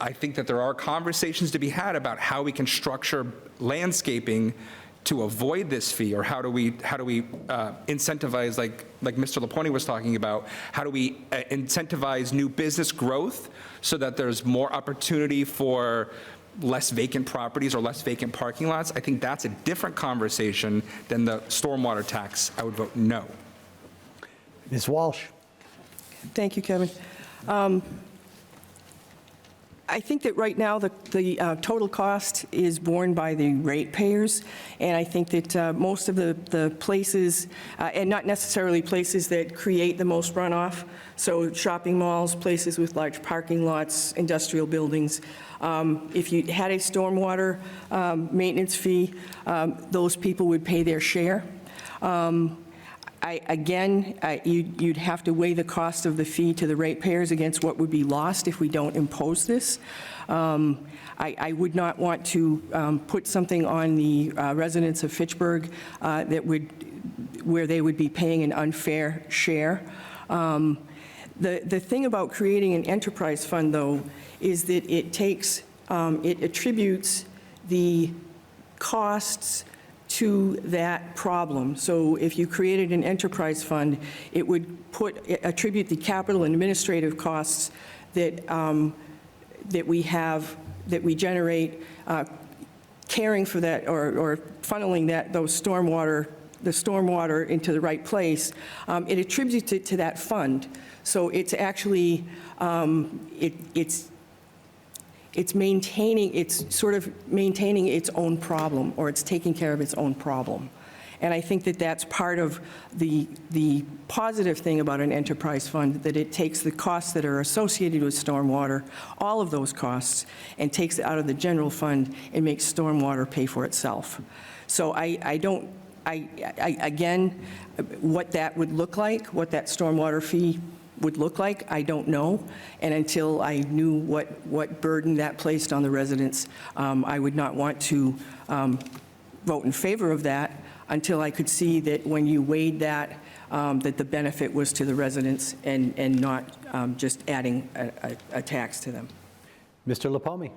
I think that there are conversations to be had about how we can structure landscaping to avoid this fee, or how do we incentivize, like Mr. Lipomi was talking about, how do we incentivize new business growth so that there's more opportunity for less vacant properties or less vacant parking lots? I think that's a different conversation than the stormwater tax. I would vote no. Ms. Walsh? Thank you, Kevin. I think that right now, the total cost is borne by the ratepayers, and I think that most of the places, and not necessarily places that create the most runoff, so shopping malls, places with large parking lots, industrial buildings, if you had a stormwater maintenance fee, those people would pay their share. You'd have to weigh the cost of the fee to the ratepayers against what would be lost if we don't impose this. I would not want to put something on the residents of Fitchburg where they would be paying an unfair share. The thing about creating an enterprise fund, though, is that it attributes the costs to that problem. So if you created an enterprise fund, it would attribute the capital and administrative costs that we generate caring for that, or funneling the stormwater into the right place. It attributes it to that fund. So it's actually it's sort of maintaining its own problem, or it's taking care of its own problem. And I think that that's part of the positive thing about an enterprise fund, that it takes the costs that are associated with stormwater, all of those costs, and takes it out of the general fund and makes stormwater pay for itself. So again, what that would look like, what that stormwater fee would look like, I don't know. And until I knew what burden that placed on the residents, I would not want to vote in favor of that until I could see that when you weighed that, that the benefit was to the residents and not just adding a tax to them. Mr. Lipomi?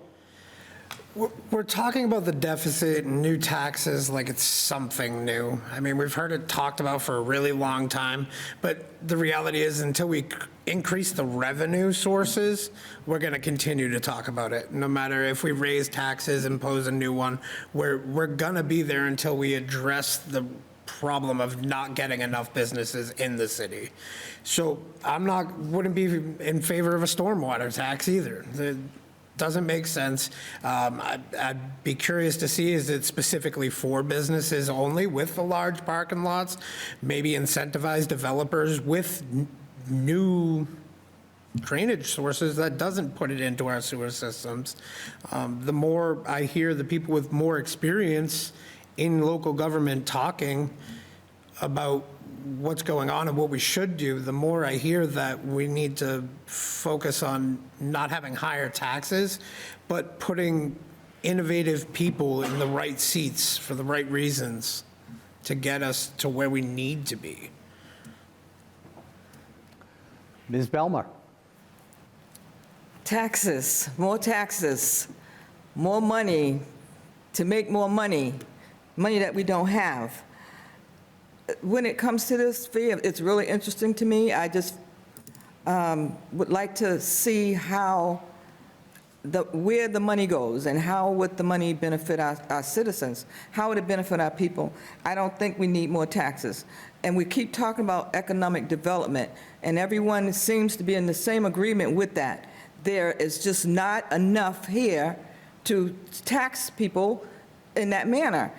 We're talking about the deficit and new taxes like it's something new. I mean, we've heard it talked about for a really long time, but the reality is until we increase the revenue sources, we're going to continue to talk about it. No matter if we raise taxes, impose a new one, we're going to be there until we address the problem of not getting enough businesses in the city. So wouldn't be in favor of a stormwater tax either. Doesn't make sense. I'd be curious to see, is it specifically for businesses only with the large parking lots? Maybe incentivize developers with new drainage sources that doesn't put it into our sewer systems. The more I hear the people with more experience in local government talking about what's going on and what we should do, the more I hear that we need to focus on not having higher taxes, but putting innovative people in the right seats for the right reasons to get us to where we need to be. Ms. Belmer? Taxes, more money to make more money that we don't have. When it comes to this fee, it's really interesting to me. I just would like to see where the money goes and how would the money benefit our citizens? How would it benefit our people? I don't think we need more taxes. And we keep talking about economic development, and everyone seems to be in the same agreement with that. There is just not enough here to tax people in that manner.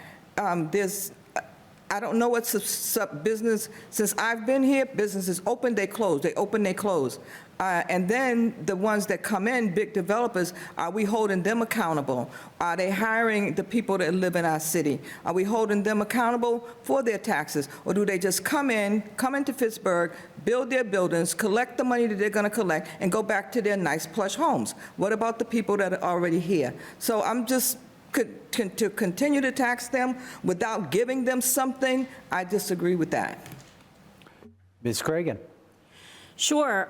I don't know what's business, since I've been here, businesses open, they close, they open, they close. And then the ones that come in, big developers, are we holding them accountable? Are they hiring the people that live in our city? Are we holding them accountable for their taxes? Or do they just come into Pittsburgh, build their buildings, collect the money that they're going to collect, and go back to their nice plush homes? What about the people that are already here? So I'm just, to continue to tax them without giving them something, I disagree with that. Ms. Cragin. Sure.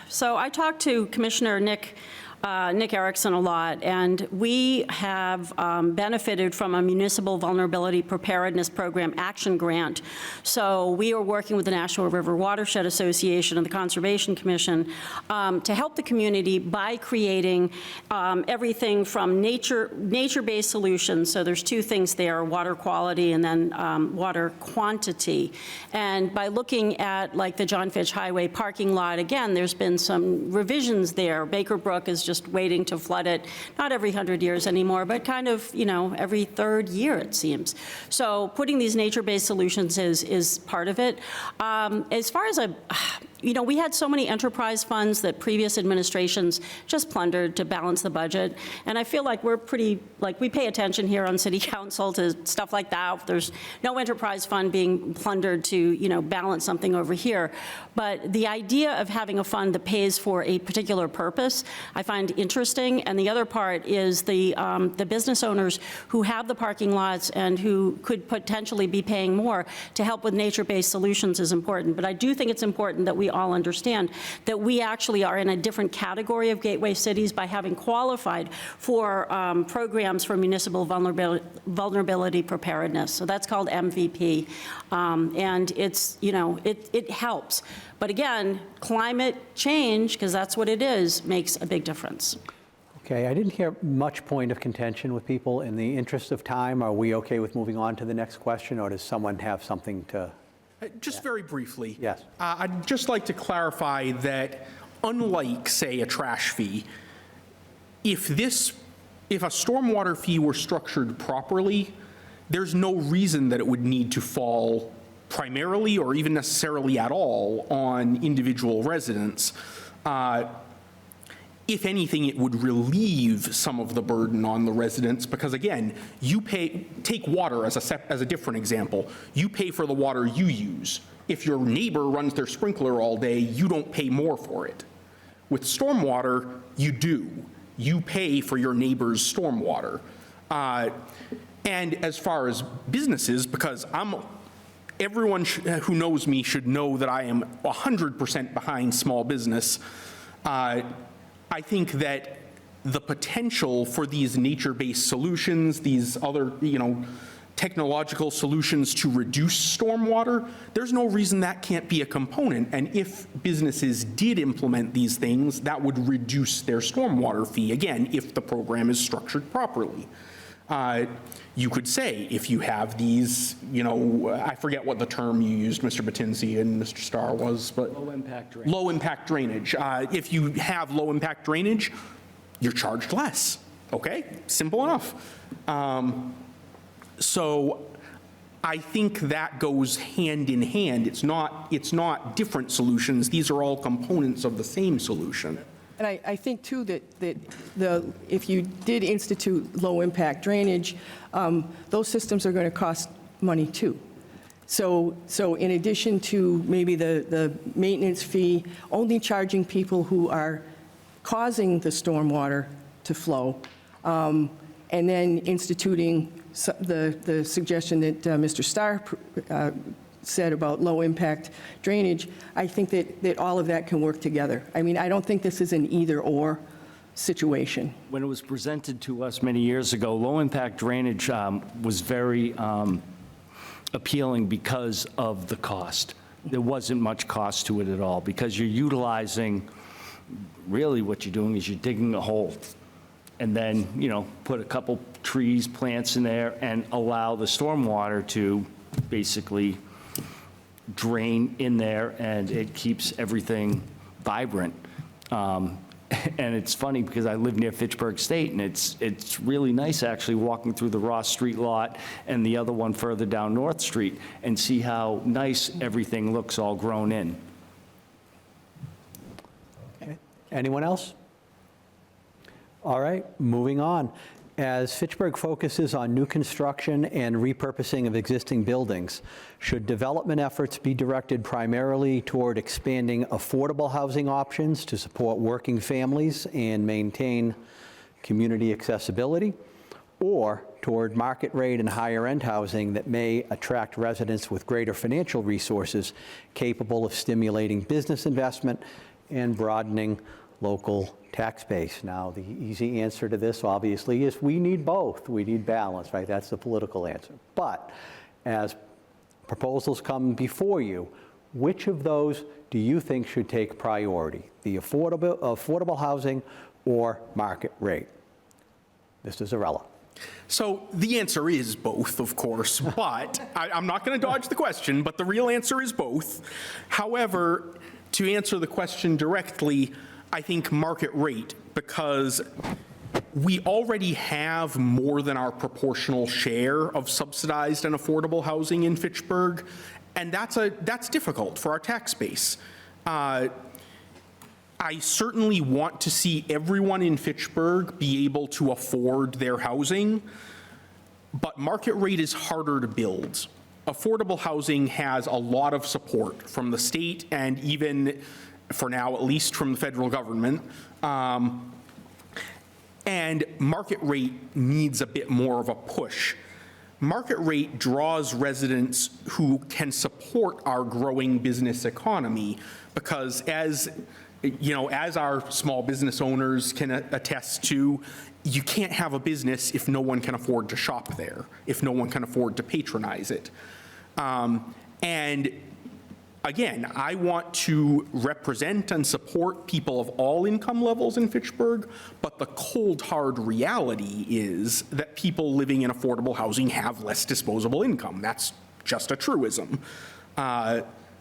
So I talked to Commissioner Nick Erickson a lot, and we have benefited from a Municipal Vulnerability Preparedness Program action grant. So we are working with the National River Watershed Association and the Conservation Commission to help the community by creating everything from nature-based solutions. So there's two things there, water quality and then water quantity. And by looking at like the John Fitch Highway parking lot, again, there's been some revisions there. Baker Brook is just waiting to flood it, not every 100 years anymore, but kind of, every third year, it seems. So putting these nature-based solutions is part of it. As far as we had so many enterprise funds that previous administrations just plundered to balance the budget, and I feel like we're pretty, we pay attention here on City Council to stuff like that. There's no enterprise fund being plundered to, balance something over here. But the idea of having a fund that pays for a particular purpose, I find interesting, and the other part is the business owners who have the parking lots and who could potentially be paying more to help with nature-based solutions is important. But I do think it's important that we all understand that we actually are in a different category of gateway cities by having qualified for programs for municipal vulnerability preparedness. So that's called MVP, and it's, it helps. But again, climate change, because that's what it is, makes a big difference. Okay, I didn't hear much point of contention with people. In the interest of time, are we okay with moving on to the next question, or does someone have something to? Just very briefly. Yes. I'd just like to clarify that unlike, say, a trash fee, if a stormwater fee were structured properly, there's no reason that it would need to fall primarily or even necessarily at all on individual residents. If anything, it would relieve some of the burden on the residents because, again, take water as a different example. You pay for the water you use. If your neighbor runs their sprinkler all day, you don't pay more for it. With stormwater, you do. You pay for your neighbor's stormwater. And as far as businesses, because everyone who knows me should know that I am 100% behind small business, I think that the potential for these nature-based solutions, these other, technological solutions to reduce stormwater, there's no reason that can't be a component. And if businesses did implement these things, that would reduce their stormwater fee, again, if the program is structured properly. You could say, if you have these, I forget what the term you used, Mr. Batinsey and Mr. Starr was, but Low-impact drainage. Low-impact drainage. If you have low-impact drainage, you're charged less. Okay, simple enough. So I think that goes hand in hand. It's not different solutions. These are all components of the same solution. And I think, too, that if you did institute low-impact drainage, those systems are going to cost money, too. So in addition to maybe the maintenance fee, only charging people who are causing the stormwater to flow, and then instituting the suggestion that Mr. Starr said about low-impact drainage, I think that all of that can work together. I mean, I don't think this is an either-or situation. When it was presented to us many years ago, low-impact drainage was very appealing because of the cost. There wasn't much cost to it at all because you're utilizing, really what you're doing is you're digging a hole and then, put a couple trees, plants in there and allow the stormwater to basically drain in there, and it keeps everything vibrant. And it's funny because I live near Fitchburg State, and it's really nice actually walking through the Ross Street lot and the other one further down North Street and see how nice everything looks all grown in. Okay. Anyone else? All right, moving on. As Fitchburg focuses on new construction and repurposing of existing buildings, should development efforts be directed primarily toward expanding affordable housing options to support working families and maintain community accessibility, or toward market rate and higher end housing that may attract residents with greater financial resources capable of stimulating business investment and broadening local tax base? Now, the easy answer to this, obviously, is we need both. We need balance, right? That's the political answer. But as proposals come before you, which of those do you think should take priority? The affordable housing or market rate? Mr. Zarrella. So the answer is both, of course, but I'm not going to dodge the question, but the real answer is both. However, to answer the question directly, I think market rate, because we already have more than our proportional share of subsidized and affordable housing in Fitchburg, and that's difficult for our tax base. I certainly want to see everyone in Fitchburg be able to afford their housing, but market rate is harder to build. Affordable housing has a lot of support from the state and even, for now at least, from the federal government. And market rate needs a bit more of a push. Market rate draws residents who can support our growing business economy, because as our small business owners can attest to, you can't have a business if no one can afford to shop there, if no one can afford to patronize it. And again, I want to represent and support people of all income levels in Fitchburg, but the cold, hard reality is that people living in affordable housing have less disposable income. That's just a truism.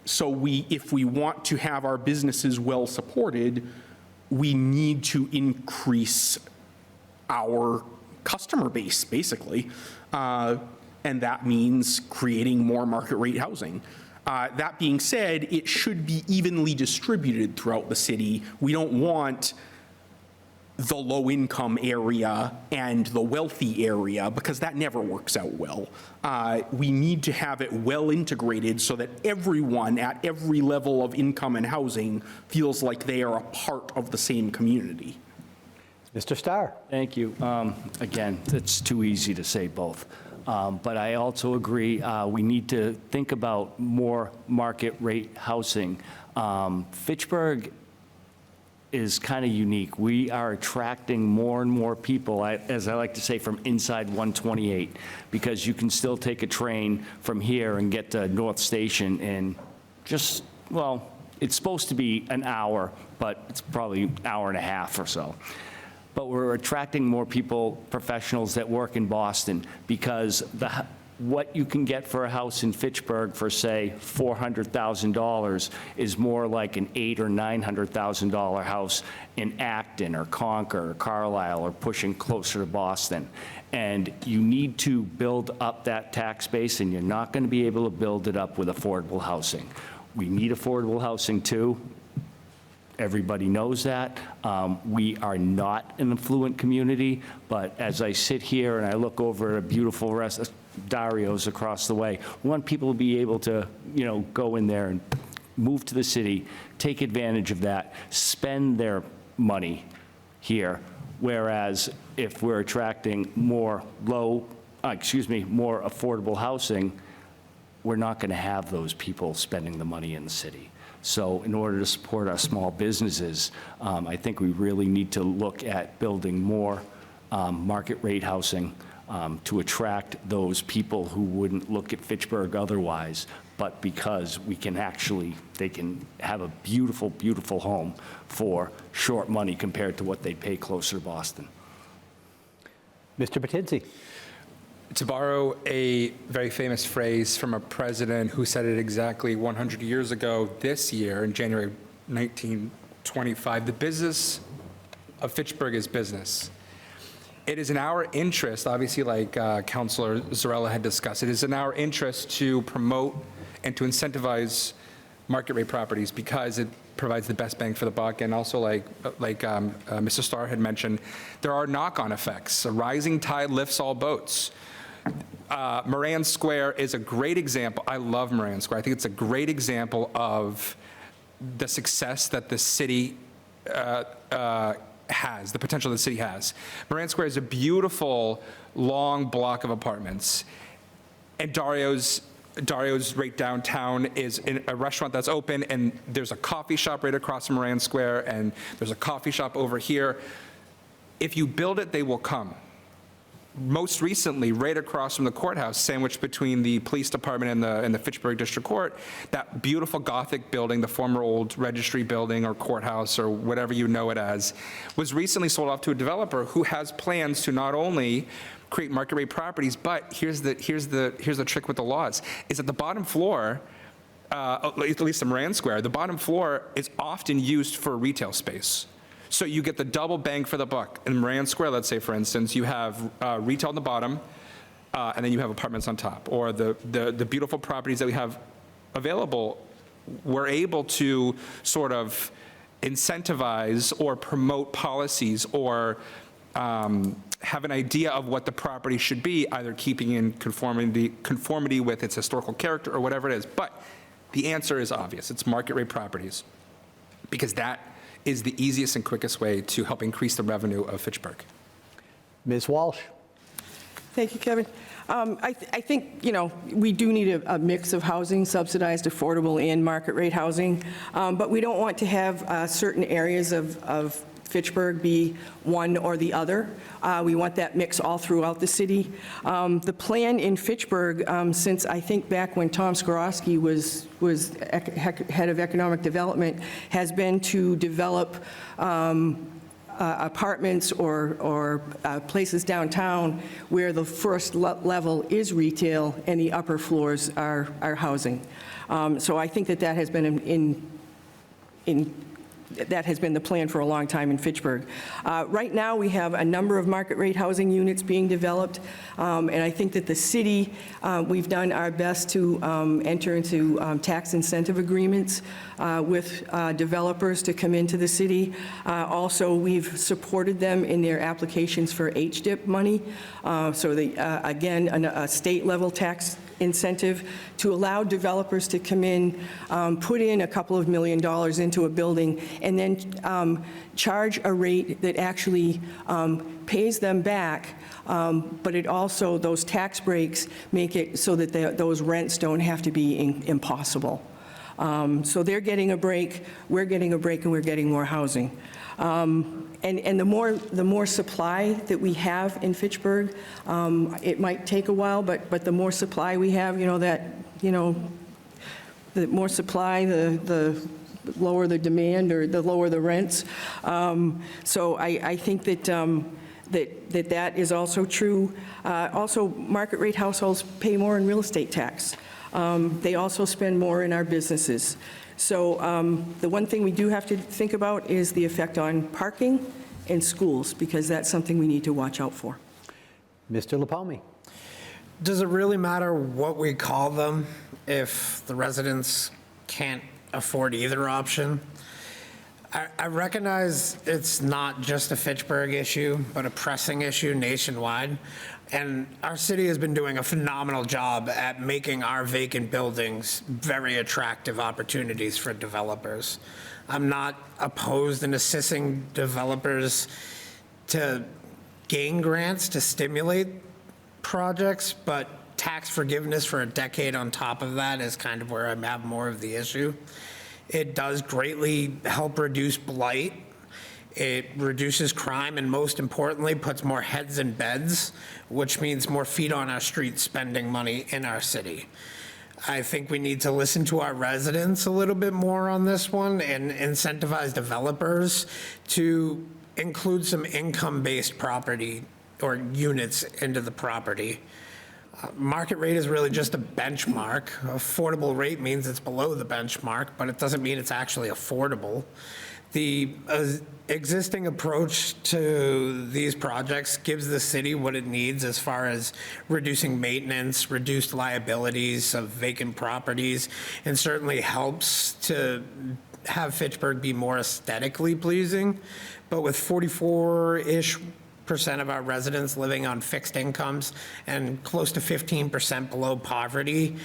So if we want to have our businesses well supported, we need to increase our customer base, basically. And that means creating more market rate housing. That being said, it should be evenly distributed throughout the city. We don't want the low-income area and the wealthy area, because that never works out well. We need to have it well integrated so that everyone at every level of income and housing feels like they are a part of the same community. Mr. Starr. Thank you. Again, it's too easy to say both. But I also agree, we need to think about more market rate housing. Fitchburg is kind of unique. We are attracting more and more people, as I like to say, from inside 128, because you can still take a train from here and get to North Station in just, well, it's supposed to be an hour, but it's probably an hour and a half or so. But we're attracting more people, professionals that work in Boston, because what you can get for a house in Fitchburg for, say, $400,000 is more like an $800,000 or $900,000 house in Acton or Concord or Carlisle, or pushing closer to Boston. And you need to build up that tax base, and you're not going to be able to build it up with affordable housing. We need affordable housing too. Everybody knows that. We are not an affluent community, but as I sit here and I look over at a beautiful Dario's across the way, we want people to be able to, go in there and move to the city, take advantage of that, spend their money here. Whereas if we're attracting more more affordable housing, we're not going to have those people spending the money in the city. So in order to support our small businesses, I think we really need to look at building more market rate housing to attract those people who wouldn't look at Fitchburg otherwise, but because they can have a beautiful, beautiful home for short money compared to what they'd pay closer to Boston. Mr. Batinsey. To borrow a very famous phrase from a president who said it exactly 100 years ago this year, in January 1925, the business of Fitchburg is business. It is in our interest, obviously, like Councilor Zarrella had discussed, it is in our interest to promote and to incentivize market rate properties because it provides the best bang for the buck. And also, like Mr. Starr had mentioned, there are knock-on effects. A rising tide lifts all boats. Moran Square is a great example. I love Moran Square. I think it's a great example of the success that the city has, the potential the city has. Moran Square is a beautiful, long block of apartments. And Dario's right downtown is in a restaurant that's open, and there's a coffee shop right across from Moran Square, and there's a coffee shop over here. If you build it, they will come. Most recently, right across from the courthouse, sandwiched between the police department and the Fitchburg District Court, that beautiful Gothic building, the former old registry building or courthouse or whatever you know it as, was recently sold off to a developer who has plans to not only create market rate properties, but here's the trick with the laws, is that the bottom floor, at least in Moran Square, the bottom floor is often used for retail space. So you get the double bang for the buck. In Moran Square, let's say, for instance, you have retail on the bottom, and then you have apartments on top. Or the beautiful properties that we have available, we're able to sort of incentivize or promote policies or have an idea of what the property should be, either keeping in conformity with its historical character or whatever it is. But the answer is obvious. It's market rate properties, because that is the easiest and quickest way to help increase the revenue of Fitchburg. Ms. Walsh? Thank you, Kevin. I think, we do need a mix of housing, subsidized, affordable, and market rate housing, but we don't want to have certain areas of Fitchburg be one or the other. We want that mix all throughout the city. The plan in Fitchburg, since I think back when Tom Skorowski was head of economic development, has been to develop apartments or places downtown where the first level is retail and the upper floors are housing. So I think that has been that has been the plan for a long time in Fitchburg. Right now, we have a number of market rate housing units being developed, and I think that the city, we've done our best to enter into tax incentive agreements with developers to come into the city. Also, we've supported them in their applications for HDIP money, so again, a state-level tax incentive to allow developers to come in, put in a couple of $1 million into a building, and then charge a rate that actually pays them back, but it also, those tax breaks make it so that those rents don't have to be impossible. So they're getting a break, we're getting a break, and we're getting more housing. And the more supply that we have in Fitchburg, it might take a while, but the more supply we have, the more supply, the lower the demand or the lower the rents. So I think that is also true. Also, market rate households pay more in real estate tax. They also spend more in our businesses. So the one thing we do have to think about is the effect on parking and schools, because that's something we need to watch out for. Mr. Lipomi? Does it really matter what we call them if the residents can't afford either option? I recognize it's not just a Fitchburg issue, but a pressing issue nationwide. And our city has been doing a phenomenal job at making our vacant buildings very attractive opportunities for developers. I'm not opposed in assisting developers to gain grants to stimulate projects, but tax forgiveness for a decade on top of that is kind of where I have more of the issue. It does greatly help reduce blight. It reduces crime, and most importantly, puts more heads in beds, which means more feet on our streets spending money in our city. I think we need to listen to our residents a little bit more on this one and incentivize developers to include some income-based property or units into the property. Market rate is really just a benchmark. Affordable rate means it's below the benchmark, but it doesn't mean it's actually affordable. The existing approach to these projects gives the city what it needs as far as reducing maintenance, reduced liabilities of vacant properties, and certainly helps to have Fitchburg be more aesthetically pleasing. But with 44-ish % of our residents living on fixed incomes and close to 15% below poverty,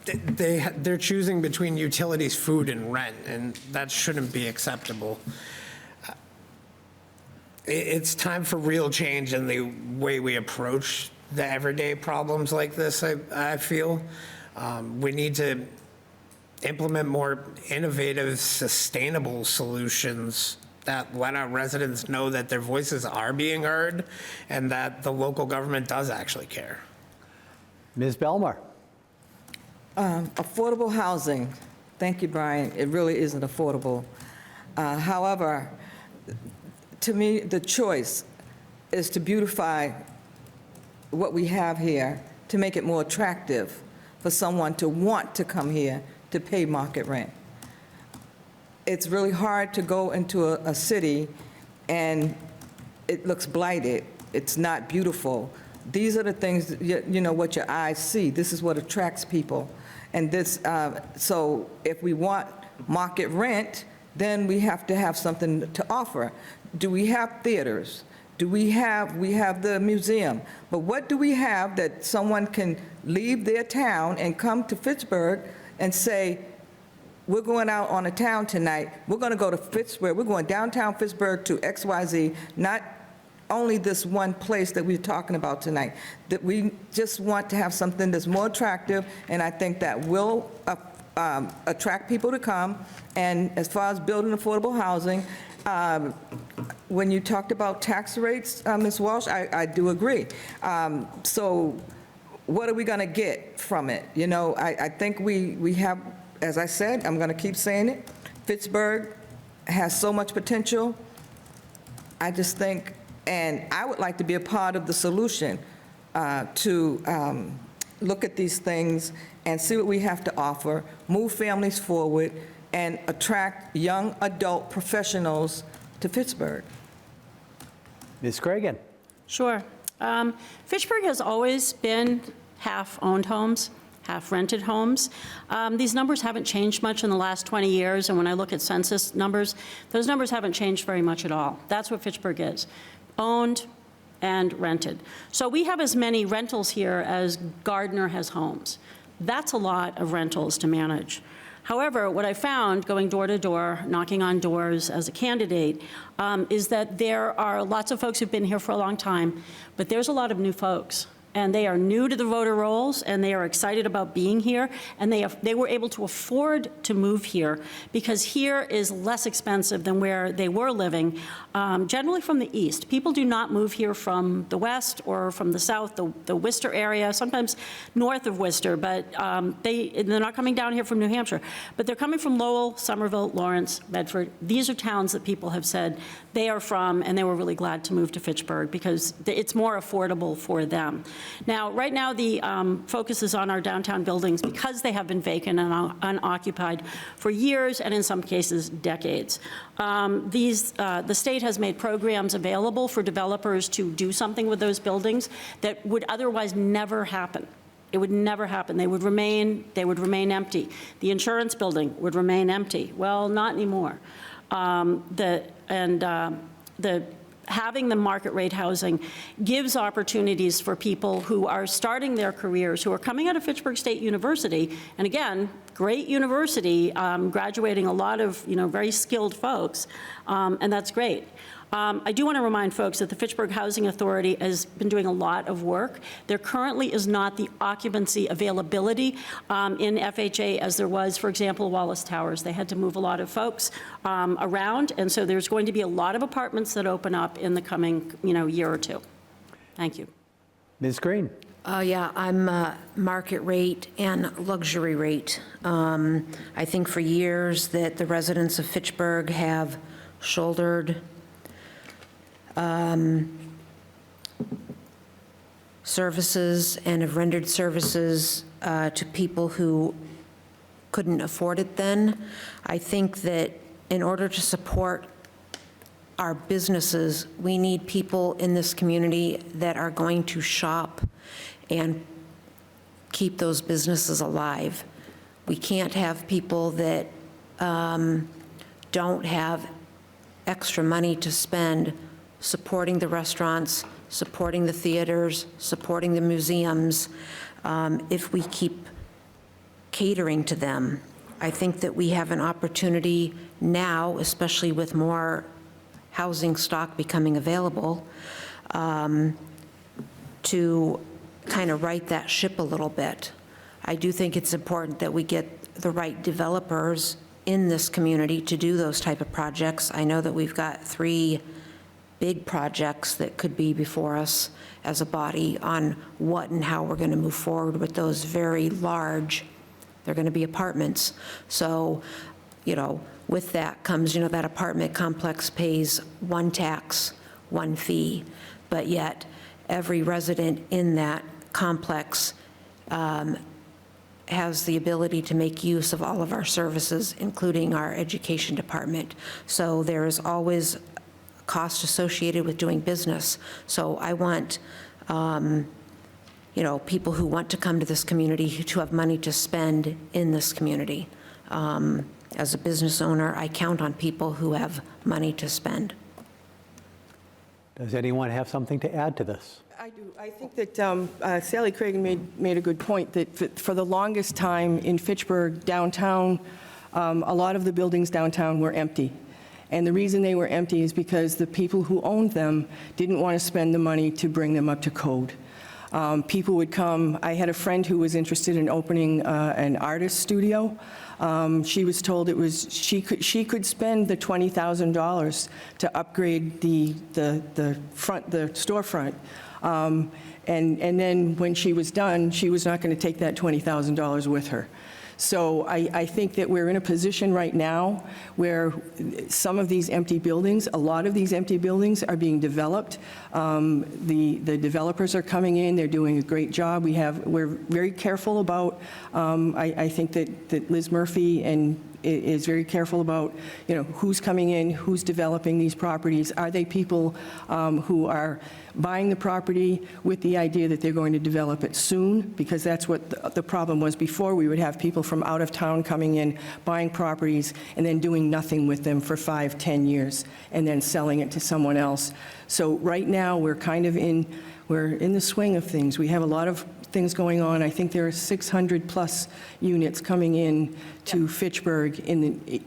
they're choosing between utilities, food, and rent, and that shouldn't be acceptable. It's time for real change in the way we approach the everyday problems like this, I feel. We need to implement more innovative, sustainable solutions that let our residents know that their voices are being heard and that the local government does actually care. Ms. Belmer. Affordable housing, thank you, Brian, it really isn't affordable. However, to me, the choice is to beautify what we have here, to make it more attractive for someone to want to come here to pay market rent. It's really hard to go into a city and it looks blighted. It's not beautiful. These are the things, you know, what your eyes see. This is what attracts people. And this, so if we want market rent, then we have to have something to offer. Do we have theaters? We have the museum, but what do we have that someone can leave their town and come to Fitchburg and say, we're going out on a town tonight, we're going to go to Fitchburg, we're going downtown Fitchburg to XYZ, not only this one place that we're talking about tonight, that we just want to have something that's more attractive, and I think that will attract people to come. And as far as building affordable housing, when you talked about tax rates, Ms. Walsh, I do agree. So what are we going to get from it? You know, I think we have, as I said, I'm going to keep saying it, Fitchburg has so much potential. I just think, and I would like to be a part of the solution to look at these things and see what we have to offer, move families forward, and attract young adult professionals to Fitchburg. Ms. Cragin. Sure. Fitchburg has always been half owned homes, half rented homes. These numbers haven't changed much in the last 20 years, and when I look at census numbers, those numbers haven't changed very much at all. That's what Fitchburg is, owned and rented. So we have as many rentals here as Gardner has homes. That's a lot of rentals to manage. However, what I found going door to door, knocking on doors as a candidate, is that there are lots of folks who've been here for a long time, but there's a lot of new folks. And they are new to the voter rolls, and they are excited about being here, and they were able to afford to move here because here is less expensive than where they were living, generally from the east. People do not move here from the west or from the south, the Worcester area, sometimes north of Worcester, but they're not coming down here from New Hampshire, but they're coming from Lowell, Somerville, Lawrence, Bedford. These are towns that people have said they are from, and they were really glad to move to Fitchburg because it's more affordable for them. Now, right now, the focus is on our downtown buildings because they have been vacant and unoccupied for years and in some cases decades. The state has made programs available for developers to do something with those buildings that would otherwise never happen. It would never happen. They would remain empty. The insurance building would remain empty. Well, not anymore. Having the market rate housing gives opportunities for people who are starting their careers, who are coming out of Fitchburg State University, and again, great university, graduating a lot of very skilled folks, and that's great. I do want to remind folks that the Fitchburg Housing Authority has been doing a lot of work. There currently is not the occupancy availability in FHA as there was, for example, Wallace Towers. They had to move a lot of folks around, and so there's going to be a lot of apartments that open up in the coming year or two. Thank you. Ms. Green. Yeah, I'm market rate and luxury rate. I think for years that the residents of Fitchburg have shouldered services and have rendered services to people who couldn't afford it then. I think that in order to support our businesses, we need people in this community that are going to shop and keep those businesses alive. We can't have people that don't have extra money to spend supporting the restaurants, supporting the theaters, supporting the museums, if we keep catering to them. I think that we have an opportunity now, especially with more housing stock becoming available, to kind of right that ship a little bit. I do think it's important that we get the right developers in this community to do those type of projects. I know that we've got 3 big projects that could be before us as a body on what and how we're going to move forward with those very large, they're going to be apartments. So, with that comes, that apartment complex pays 1 tax, 1 fee, but yet every resident in that complex has the ability to make use of all of our services, including our education department. So there is always cost associated with doing business. So I want, people who want to come to this community to have money to spend in this community. As a business owner, I count on people who have money to spend. Does anyone have something to add to this? I do. I think that Sally Cragin made a good point, that for the longest time in Fitchburg downtown, a lot of the buildings downtown were empty. And the reason they were empty is because the people who owned them didn't want to spend the money to bring them up to code. People would come. I had a friend who was interested in opening an artist studio. She was told she could spend the $20,000 to upgrade the storefront. And then when she was done, she was not going to take that $20,000 with her. So I think that we're in a position right now where some of these empty buildings, a lot of these empty buildings are being developed. The developers are coming in, they're doing a great job. We're very careful about, I think that Liz Murphy is very careful about, who's coming in, who's developing these properties. Are they people who are buying the property with the idea that they're going to develop it soon? Because that's what the problem was before. We would have people from out of town coming in, buying properties, and then doing nothing with them for 5, 10 years, and then selling it to someone else. So right now, we're in the swing of things. We have a lot of things going on. I think there are 600+ units coming in to Fitchburg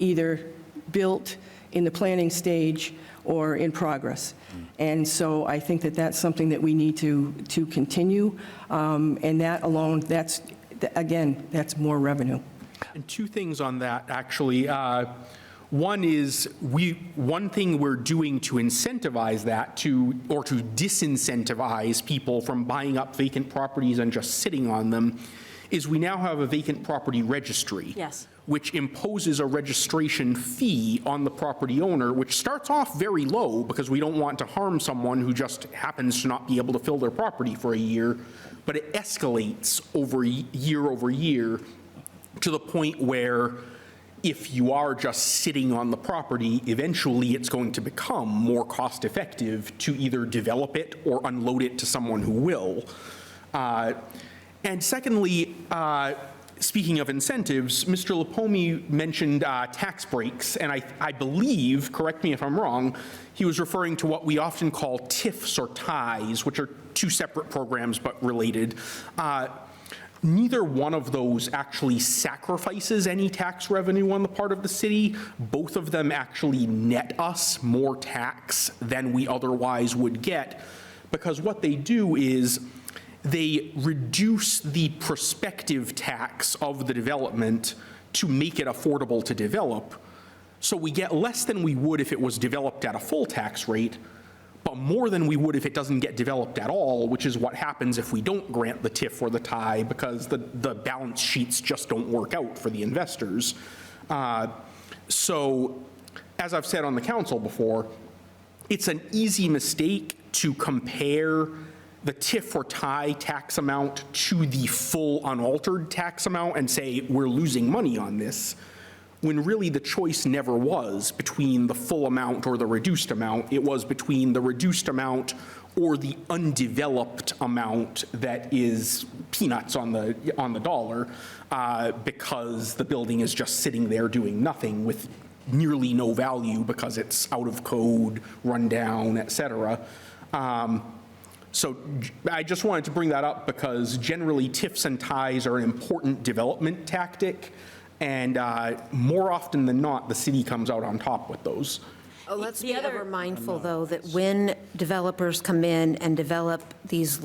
either built in the planning stage or in progress. And so I think that that's something that we need to continue. And that alone, that's more revenue. And 2 things on that, actually. One is one thing we're doing to incentivize that or to disincentivize people from buying up vacant properties and just sitting on them is we now have a vacant property registry. Yes. Which imposes a registration fee on the property owner, which starts off very low because we don't want to harm someone who just happens to not be able to fill their property for a year, but it escalates over year to the point where if you are just sitting on the property, eventually it's going to become more cost effective to either develop it or unload it to someone who will. And secondly, speaking of incentives, Mr. Lipomi mentioned tax breaks, and I believe, correct me if I'm wrong, he was referring to what we often call TIFs or ties, which are 2 separate programs but related. Neither one of those actually sacrifices any tax revenue on the part of the city. Both of them actually net us more tax than we otherwise would get, because what they do is they reduce the prospective tax of the development to make it affordable to develop. So we get less than we would if it was developed at a full tax rate, but more than we would if it doesn't get developed at all, which is what happens if we don't grant the TIF or the tie, because the balance sheets just don't work out for the investors. So, as I've said on the council before, it's an easy mistake to compare the TIF or tie tax amount to the full unaltered tax amount and say, we're losing money on this, when really the choice never was between the full amount or the reduced amount. It was between the reduced amount or the undeveloped amount that is peanuts on the dollar, because the building is just sitting there doing nothing with nearly no value because it's out of code, run down, et cetera. So I just wanted to bring that up because generally TIFs and ties are an important development tactic, and more often than not, the city comes out on top with those. Oh, let's be ever mindful, though, that when developers come in and develop these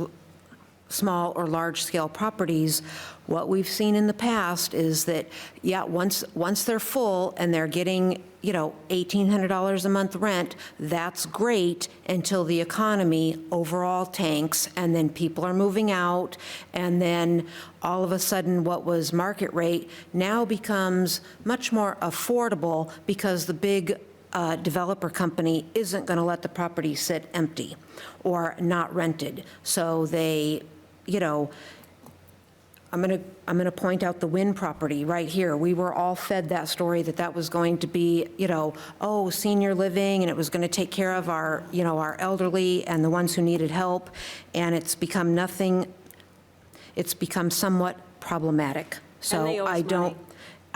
small or large-scale properties, what we've seen in the past is that, yeah, once they're full and they're getting, you know, $1,800 a month rent, that's great until the economy overall tanks, and then people are moving out, and then all of a sudden what was market rate now becomes much more affordable because the big developer company isn't going to let the property sit empty or not rented. So they, you know, I'm going to point out the Wynn property right here. We were all fed that story that that was going to be, you know, oh, senior living, and it was going to take care of our, you know, our elderly and the ones who needed help, and it's become nothing. It's become somewhat problematic. So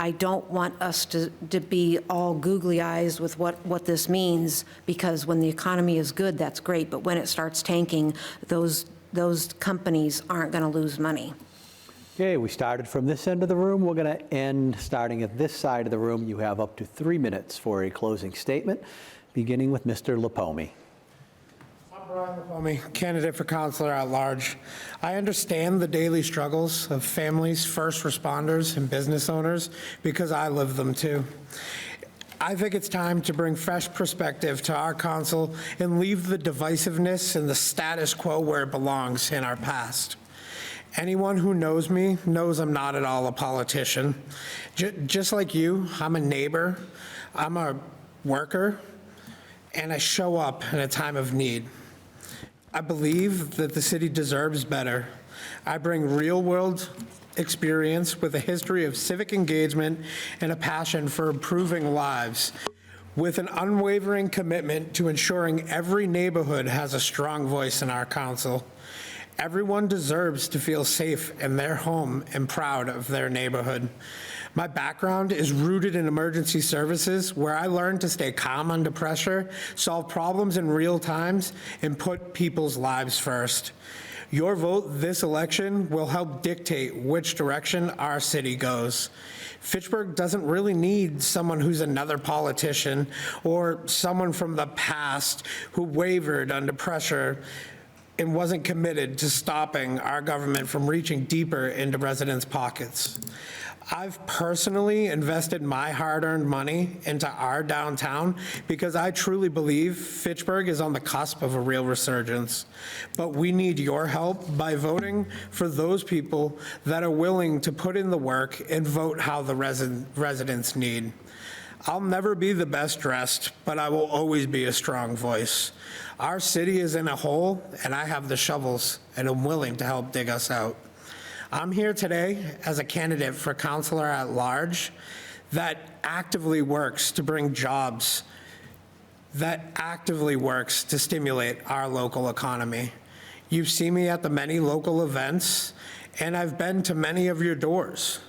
I don't want us to be all googly eyes with what this means, because when the economy is good, that's great, but when it starts tanking, those companies aren't going to lose money. Okay, we started from this end of the room. We're going to end starting at this side of the room. You have up to 3 minutes for a closing statement, beginning with Mr. Lipomi. I'm Brian Lipomi, candidate for Councilor-at-Large. I understand the daily struggles of families, first responders, and business owners because I live them too. I think it's time to bring fresh perspective to our council and leave the divisiveness and the status quo where it belongs in our past. Anyone who knows me knows I'm not at all a politician. Just like you, I'm a neighbor, I'm a worker, and I show up in a time of need. I believe that the city deserves better. I bring real-world experience with a history of civic engagement and a passion for improving lives, with an unwavering commitment to ensuring every neighborhood has a strong voice in our council. Everyone deserves to feel safe in their home and proud of their neighborhood. My background is rooted in emergency services, where I learned to stay calm under pressure, solve problems in real times, and put people's lives first. Your vote this election will help dictate which direction our city goes. Fitchburg doesn't really need someone who's another politician or someone from the past who wavered under pressure and wasn't committed to stopping our government from reaching deeper into residents' pockets. I've personally invested my hard-earned money into our downtown because I truly believe Fitchburg is on the cusp of a real resurgence. But we need your help by voting for those people that are willing to put in the work and vote how the residents need. I'll never be the best dressed, but I will always be a strong voice. Our city is in a hole, and I have the shovels, and I'm willing to help dig us out. I'm here today as a candidate for Councilor-at-Large that actively works to bring jobs, that actively works to stimulate our local economy. You've seen me at the many local events, and I've been to many of your doors.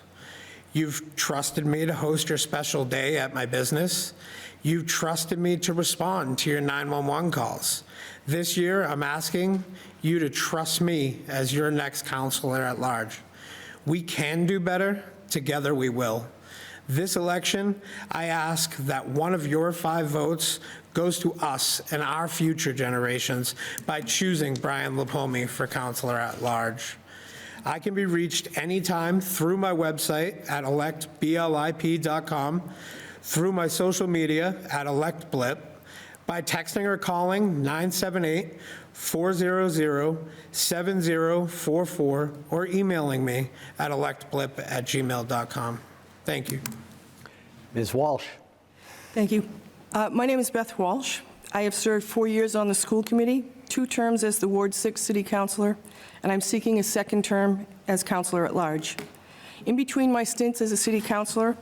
You've trusted me to host your special day at my business. You've trusted me to respond to your 911 calls. This year, I'm asking you to trust me as your next Councilor-at-Large. We can do better. Together we will. This election, I ask that one of your 5 votes goes to us and our future generations by choosing Brian Lipomi for Councilor-at-Large. I can be reached anytime through my website at electblip.com, through my social media at electblip, by texting or calling 978-400-7044, or emailing me at electblip@gmail.com. Thank you. Ms. Walsh. Thank you. My name is Beth Walsh. I have served 4 years on the school committee 2 terms as the Ward 6 City Councilor, and I'm seeking a second term as Councilor-at-Large. In between my stints as a City Councilor,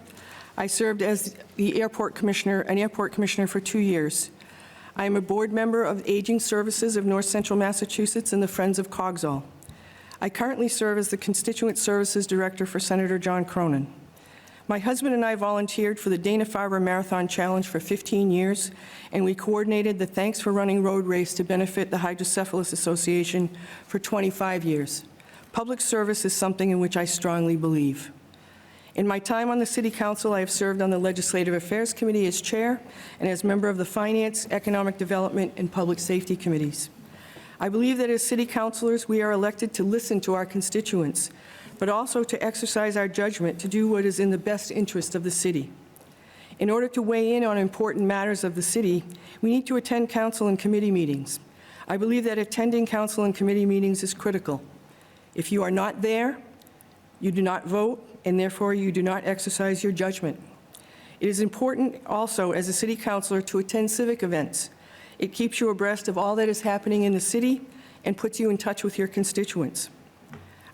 I served as an airport commissioner for 2 years. I am a board member of Aging Services of North Central Massachusetts and the Friends of Cogsall. I currently serve as the Constituent Services Director for Senator John Cronin. My husband and I volunteered for the Dana-Farber Marathon Challenge for 15 years, and we coordinated the Thanks for Running road race to benefit the Hydrocephalus Association for 25 years. Public service is something in which I strongly believe. In my time on the City Council, I have served on the Legislative Affairs Committee as chair and as member of the Finance, Economic Development, and Public Safety Committees. I believe that as City Councilors, we are elected to listen to our constituents, but also to exercise our judgment to do what is in the best interest of the city. In order to weigh in on important matters of the city, we need to attend council and committee meetings. I believe that attending council and committee meetings is critical. If you are not there, you do not vote, and therefore you do not exercise your judgment. It is important also as a city councilor to attend civic events. It keeps you abreast of all that is happening in the city and puts you in touch with your constituents.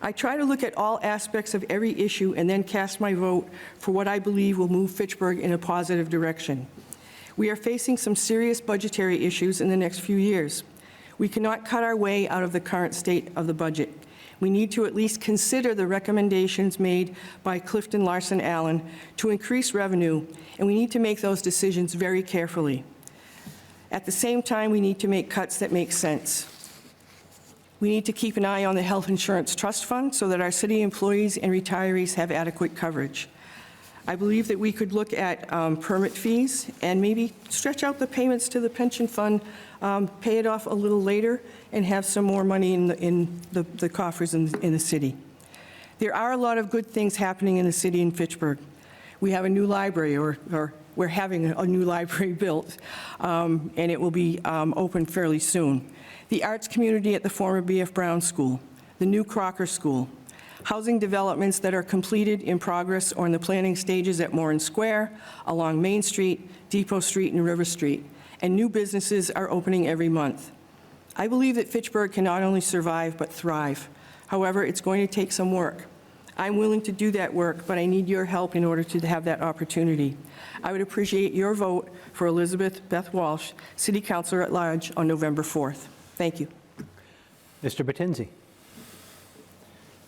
I try to look at all aspects of every issue and then cast my vote for what I believe will move Fitchburg in a positive direction. We are facing some serious budgetary issues in the next few years. We cannot cut our way out of the current state of the budget. We need to at least consider the recommendations made by Clifton Larson Allen to increase revenue, and we need to make those decisions very carefully. At the same time, we need to make cuts that make sense. We need to keep an eye on the Health Insurance Trust Fund so that our city employees and retirees have adequate coverage. I believe that we could look at permit fees and maybe stretch out the payments to the pension fund, pay it off a little later, and have some more money in the coffers in the city. There are a lot of good things happening in the city in Fitchburg. We have a new library, or we're having a new library built, and it will be open fairly soon. The arts community at the former B.F. Brown School, the new Crocker School, housing developments that are completed, in progress, or in the planning stages at Moran Square, along Main Street, Depot Street, and River Street, and new businesses are opening every month. I believe that Fitchburg can not only survive, but thrive. However, it's going to take some work. I'm willing to do that work, but I need your help in order to have that opportunity. I would appreciate your vote for Elizabeth Beth Walsh, City Councilor-at-Large, on November 4th. Thank you. Mr. Batinsey.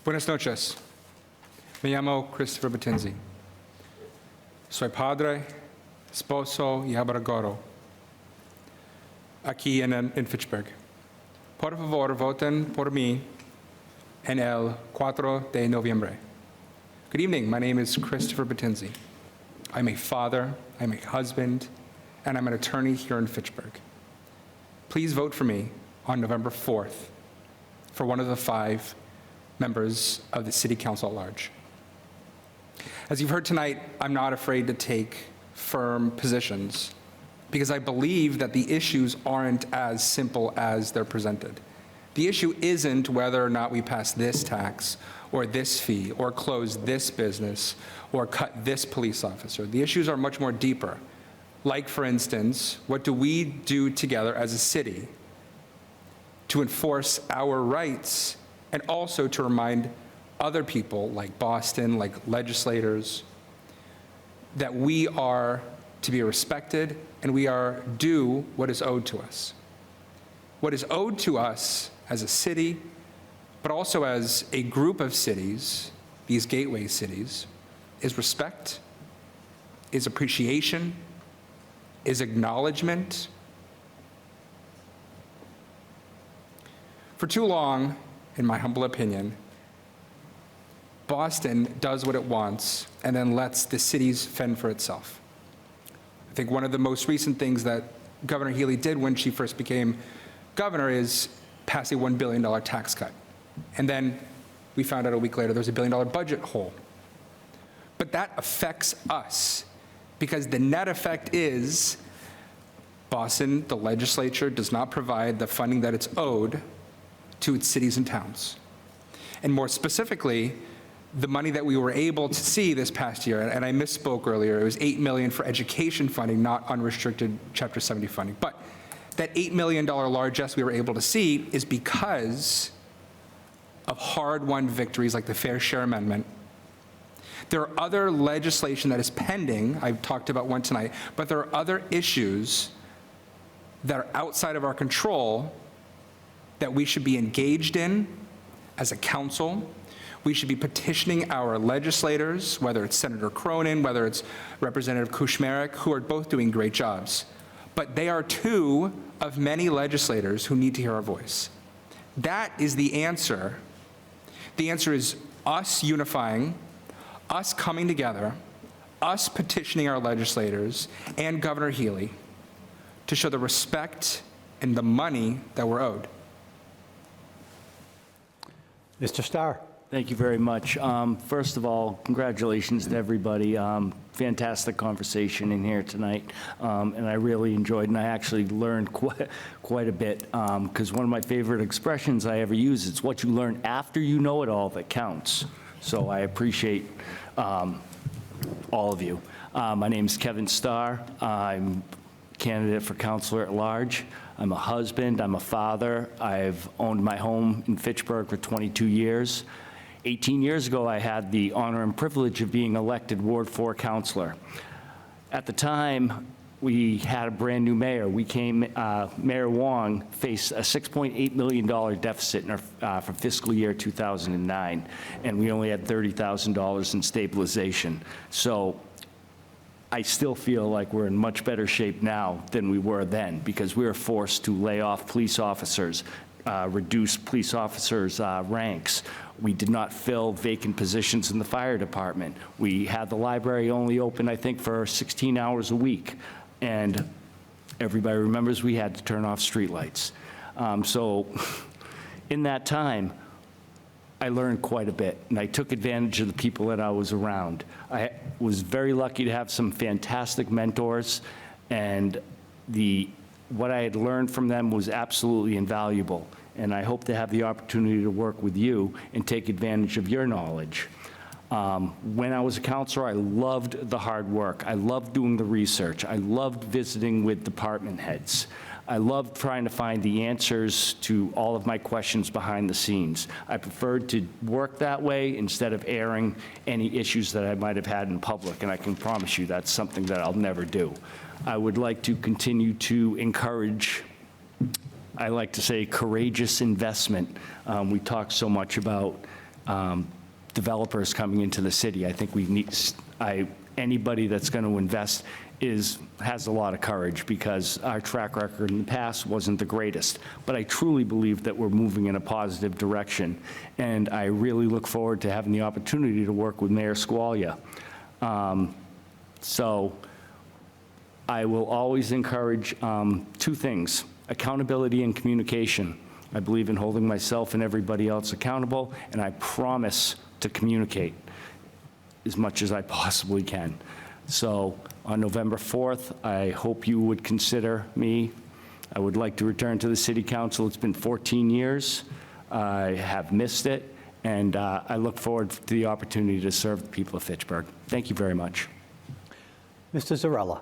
Buenas noches. Me llamo Christopher Batinsey. Soy padre, esposo y abrigado aquí en Fitchburg. Por favor, voten por mí en el 4 de noviembre. Good evening. My name is Christopher Batinsey. I'm a father, I'm a husband, and I'm an attorney here in Fitchburg. Please vote for me on November 4th for one of the 5 members of the City Council at Large. As you've heard tonight, I'm not afraid to take firm positions because I believe that the issues aren't as simple as they're presented. The issue isn't whether or not we pass this tax or this fee or close this business or cut this police officer. The issues are much more deeper. Like, for instance, what do we do together as a city to enforce our rights and also to remind other people like Boston, like legislators, that we are to be respected and we are due what is owed to us. What is owed to us as a city, but also as a group of cities, these gateway cities, is respect, is appreciation, is acknowledgement. For too long, in my humble opinion, Boston does what it wants and then lets the cities fend for itself. I think one of the most recent things that Governor Healy did when she first became governor is pass a $1 billion tax cut. And then we found out a week later there's a $1 billion budget hole. But that affects us because the net effect is Boston, the legislature, does not provide the funding that it's owed to its cities and towns. And more specifically, the money that we were able to see this past year, and I misspoke earlier, it was $8 million for education funding, not unrestricted Chapter 70 funding. But That $8 million largesse we were able to see is because of hard-won victories like the Fair Share Amendment. There are other legislation that is pending. I've talked about one tonight, but there are other issues that are outside of our control that we should be engaged in as a council. We should be petitioning our legislators, whether it's Senator Cronin, whether it's Representative Kushmarek, who are both doing great jobs. But they are two of many legislators who need to hear our voice. That is the answer. The answer is us unifying, us coming together, us petitioning our legislators and Governor Healy to show the respect and the money that we're owed. Mr. Starr. Thank you very much. First of all, congratulations to everybody. Fantastic conversation in here tonight, and I really enjoyed, and I actually learned quite a bit, because one of my favorite expressions I ever use is what you learn after you know it all that counts. So I appreciate all of you. My name is Kevin Starr. I'm candidate for Councilor-at-Large. I'm a husband, I'm a father. I've owned my home in Fitchburg for 22 years. 18 years ago, I had the honor and privilege of being elected Ward 4 councilor. At the time, we had a brand new mayor. Mayor Wong faced a $6.8 million deficit for fiscal year 2009, and we only had $30,000 in stabilization. So I still feel like we're in much better shape now than we were then, because we were forced to lay off police officers, reduce police officers' ranks. We did not fill vacant positions in the fire department. We had the library only open, I think, for 16 hours a week. And everybody remembers we had to turn off streetlights. So in that time, I learned quite a bit, and I took advantage of the people that I was around. I was very lucky to have some fantastic mentors, and what I had learned from them was absolutely invaluable. And I hope to have the opportunity to work with you and take advantage of your knowledge. When I was a counselor, I loved the hard work. I loved doing the research. I loved visiting with department heads. I loved trying to find the answers to all of my questions behind the scenes. I preferred to work that way instead of airing any issues that I might have had in public, and I can promise you that's something that I'll never do. I would like to continue to encourage, I like to say, courageous investment. We talk so much about developers coming into the city. I think we need, anybody that's going to invest has a lot of courage, because our track record in the past wasn't the greatest. But I truly believe that we're moving in a positive direction, and I really look forward to having the opportunity to work with Mayor Squalia. So I will always encourage two things: accountability and communication. I believe in holding myself and everybody else accountable, and I promise to communicate as much as I possibly can. So on November 4th, I hope you would consider me. I would like to return to the City Council. It's been 14 years. I have missed it, and I look forward to the opportunity to serve the people of Fitchburg. Thank you very much. Mr. Zarrella.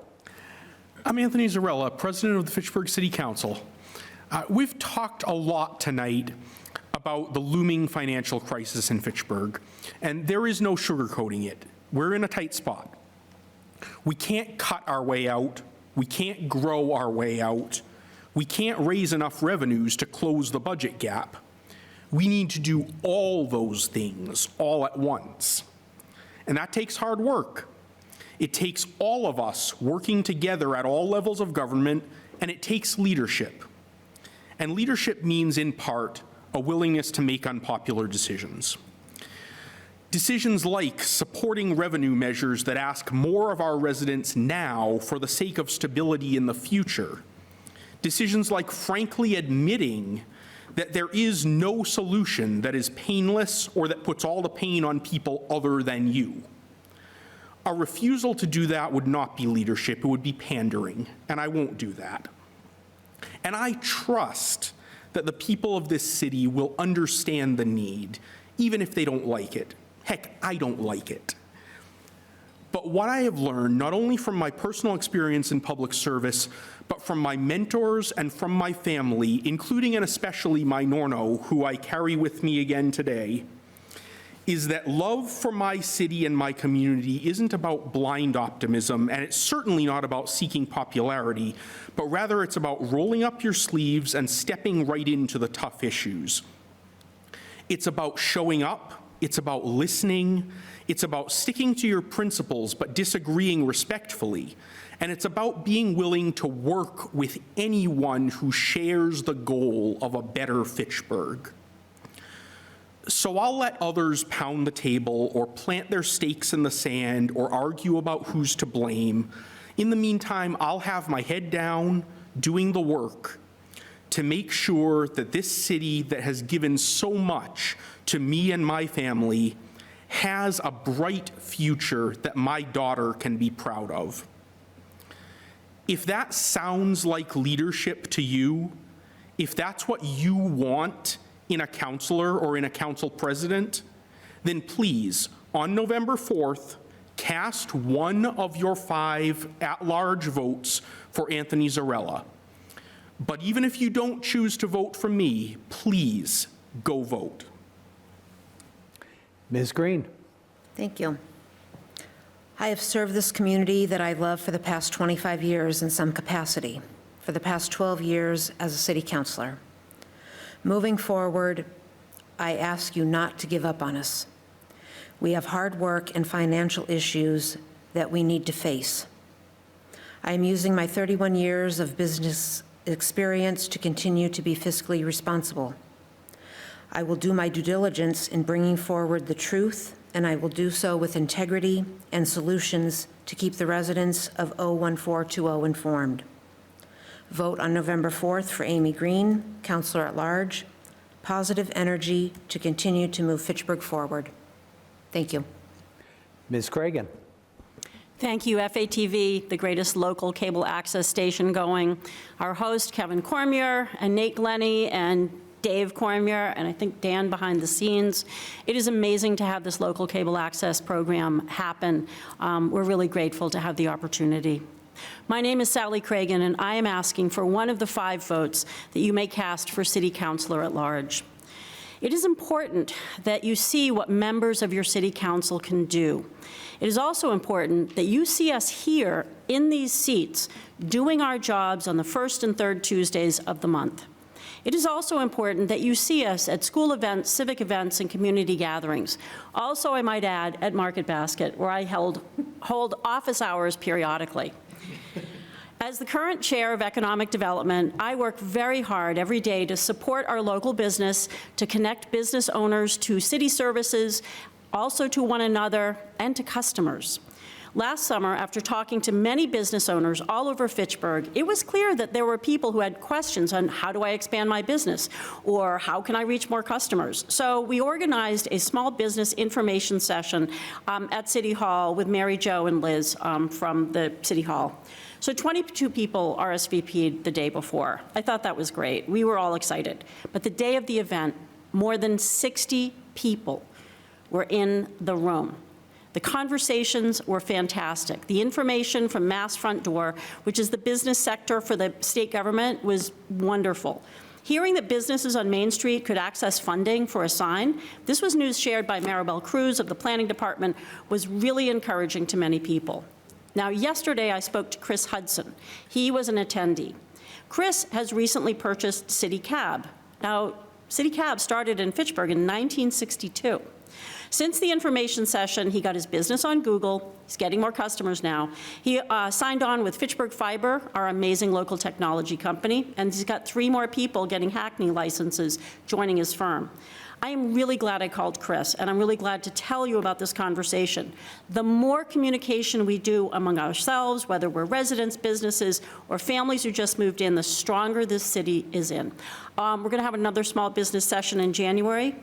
I'm Anthony Zarrella, President of the Fitchburg City Council. We've talked a lot tonight about the looming financial crisis in Fitchburg, and there is no sugarcoating it. We're in a tight spot. We can't cut our way out. We can't grow our way out. We can't raise enough revenues to close the budget gap. We need to do all those things all at once. And that takes hard work. It takes all of us working together at all levels of government, and it takes leadership. And leadership means, in part, a willingness to make unpopular decisions. Decisions like supporting revenue measures that ask more of our residents now for the sake of stability in the future. Decisions like frankly admitting that there is no solution that is painless or that puts all the pain on people other than you. A refusal to do that would not be leadership, it would be pandering, and I won't do that. And I trust that the people of this city will understand the need, even if they don't like it. Heck, I don't like it. But what I have learned, not only from my personal experience in public service, but from my mentors and from my family, including and especially my Norno, who I carry with me again today, is that love for my city and my community isn't about blind optimism, and it's certainly not about seeking popularity, but rather it's about rolling up your sleeves and stepping right into the tough issues. It's about showing up, it's about listening, it's about sticking to your principles but disagreeing respectfully, and it's about being willing to work with anyone who shares the goal of a better Fitchburg. So I'll let others pound the table or plant their stakes in the sand or argue about who's to blame. In the meantime, I'll have my head down, doing the work to make sure that this city that has given so much to me and my family has a bright future that my daughter can be proud of. If that sounds like leadership to you, if that's what you want in a councilor or in a council president, then please, on November 4th, cast one of your 5 at-large votes for Anthony Zarrella. But even if you don't choose to vote for me, please go vote. Ms. Green. Thank you. I have served this community that I love for the past 25 years in some capacity, for the past 12 years as a city councilor. Moving forward, I ask you not to give up on us. We have hard work and financial issues that we need to face. I am using my 31 years of business experience to continue to be fiscally responsible. I will do my due diligence in bringing forward the truth, and I will do so with integrity and solutions to keep the residents of 01420 informed. Vote on November 4th for Amy Green, Councilor-at-Large. Positive energy to continue to move Fitchburg forward. Thank you. Ms. Cragin. Thank you, FATV, the greatest local cable access station going. Our host, Kevin Cormier, and Nate Glennie, and Dave Cormier, and I think Dan behind the scenes. It is amazing to have this local cable access program happen. We're really grateful to have the opportunity. My name is Sally Cragin, and I am asking for one of the 5 votes that you may cast for City Councilor-at-Large. It is important that you see what members of your City Council can do. It is also important that you see us here in these seats doing our jobs on the 1st and 3rd Tuesdays of the month. It is also important that you see us at school events, civic events, and community gatherings. Also, I might add, at Market Basket, where I hold office hours periodically. As the current chair of economic development, I work very hard every day to support our local business, to connect business owners to city services, also to one another and to customers. Last summer, after talking to many business owners all over Fitchburg, it was clear that there were people who had questions on how do I expand my business, or how can I reach more customers? So we organized a small business information session at City Hall with Mary Jo and Liz from the City Hall. So 22 people RSVP'd the day before. I thought that was great. We were all excited. But the day of the event, more than 60 people were in the room. The conversations were fantastic. The information from Mass Front Door, which is the business sector for the state government, was wonderful. Hearing that businesses on Main Street could access funding for a sign, this was news shared by Maribel Cruz of the Planning Department, was really encouraging to many people. Now, yesterday I spoke to Chris Hudson. He was an attendee. Chris has recently purchased City Cab. Now, City Cab started in Fitchburg in 1962. Since the information session, he got his business on Google. He's getting more customers now. He signed on with Fitchburg Fiber, our amazing local technology company, and he's got 3 more people getting Hackney licenses joining his firm. I am really glad I called Chris, and I'm really glad to tell you about this conversation. The more communication we do among ourselves, whether we're residents, businesses, or families who just moved in, the stronger this city is in. We're going to have another small business session in January.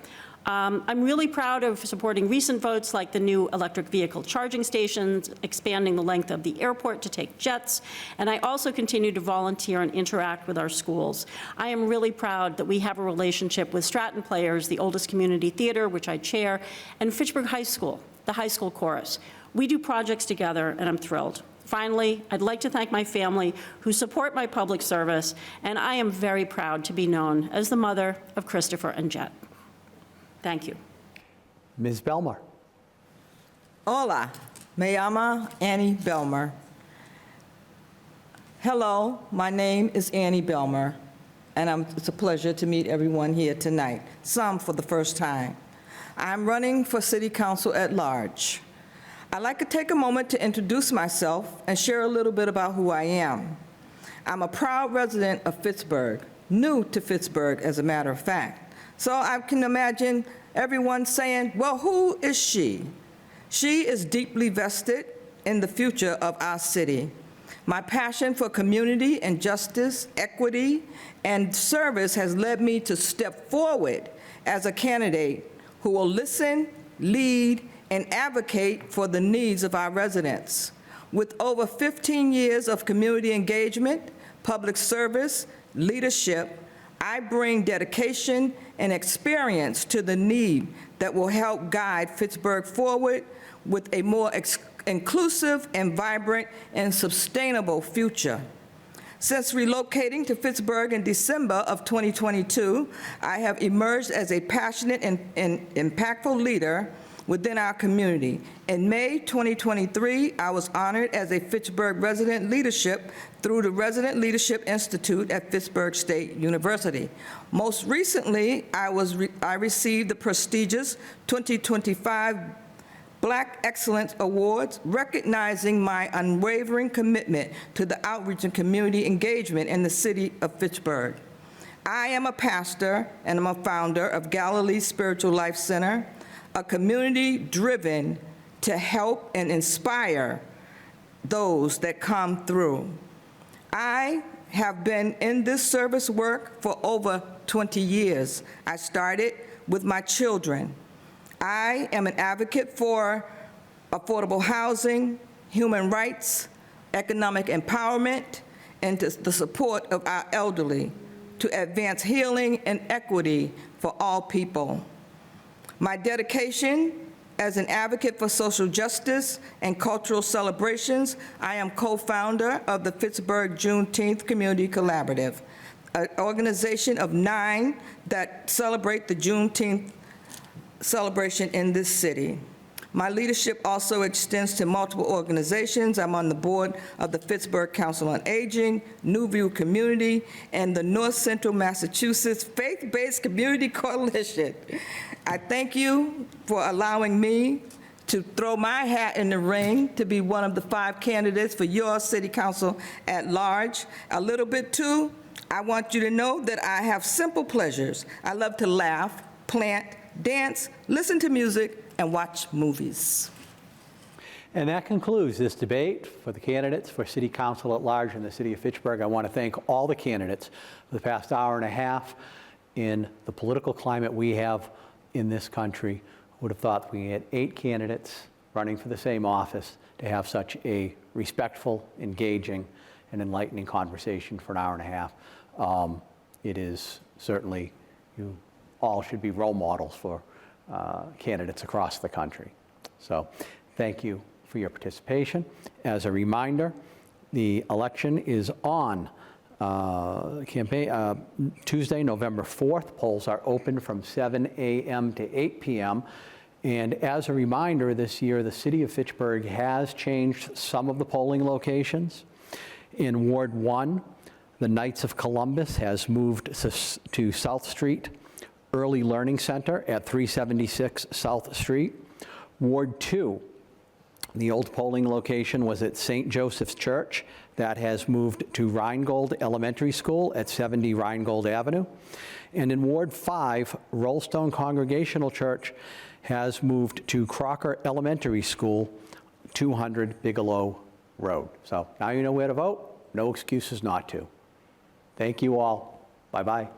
I'm really proud of supporting recent votes like the new electric vehicle charging stations, expanding the length of the airport to take jets, and I also continue to volunteer and interact with our schools. I am really proud that we have a relationship with Stratton Players, the oldest community theater, which I chair, and Fitchburg High School, the high school chorus. We do projects together, and I'm thrilled. Finally, I'd like to thank my family who support my public service, and I am very proud to be known as the mother of Christopher and Jet. Thank you. Ms. Belmer. Hola, me llama Annie Belmer. Hello, my name is Annie Belmer, and it's a pleasure to meet everyone here tonight, some for the first time. I'm running for City Council at Large. I'd like to take a moment to introduce myself and share a little bit about who I am. I'm a proud resident of Fitchburg, new to Fitchburg, as a matter of fact. So I can imagine everyone saying, well, who is she? She is deeply vested in the future of our city. My passion for community and justice, equity, and service has led me to step forward as a candidate who will listen, lead, and advocate for the needs of our residents. With over 15 years of community engagement, public service, leadership, I bring dedication and experience to the need that will help guide Fitchburg forward with a more inclusive and vibrant and sustainable future. Since relocating to Fitchburg in December of 2022, I have emerged as a passionate and impactful leader within our community. In May 2023, I was honored as a Fitchburg Resident Leadership through the Resident Leadership Institute at Fitchburg State University. Most recently, I received the prestigious 2025 Black Excellence Awards, recognizing my unwavering commitment to the outreach and community engagement in the city of Fitchburg. I am a pastor and I'm a founder of Galilee Spiritual Life Center, a community driven to help and inspire those that come through. I have been in this service work for over 20 years. I started with my children. I am an advocate for affordable housing, human rights, economic empowerment, and the support of our elderly to advance healing and equity for all people. My dedication as an advocate for social justice and cultural celebrations, I am co-founder of the Fitchburg Juneteenth Community Collaborative, an organization of 9 that celebrate the Juneteenth celebration in this city. My leadership also extends to multiple organizations. I'm on the board of the Fitchburg Council on Aging, New View Community, and the North Central Massachusetts Faith-Based Community Coalition. I thank you for allowing me to throw my hat in the ring to be one of the 5 candidates for your City Council at Large. A little bit too, I want you to know that I have simple pleasures. I love to laugh, plant, dance, listen to music, and watch movies. And that concludes this debate for the candidates for City Council at Large in the city of Fitchburg. I want to thank all the candidates for the past hour and a half. In the political climate we have in this country, would have thought we had 8 candidates running for the same office to have such a respectful, engaging, and enlightening conversation for an hour and a half. It is certainly, you all should be role models for candidates across the country. So thank you for your participation. As a reminder, the election is on Tuesday, November 4th. Polls are open from 7 a.m. to 8 p.m. And as a reminder, this year, the city of Fitchburg has changed some of the polling locations. In Ward 1, the Knights of Columbus has moved to South Street Early Learning Center at 376 South Street. Ward 2, the old polling location was at St. Joseph's Church. That has moved to Rheingold Elementary School at 70 Rheingold Avenue. And in Ward 5, Rollstone Congregational Church has moved to Crocker Elementary School, 200 Bigelow Road. So now you know where to vote. No excuses not to. Thank you all. Bye-bye.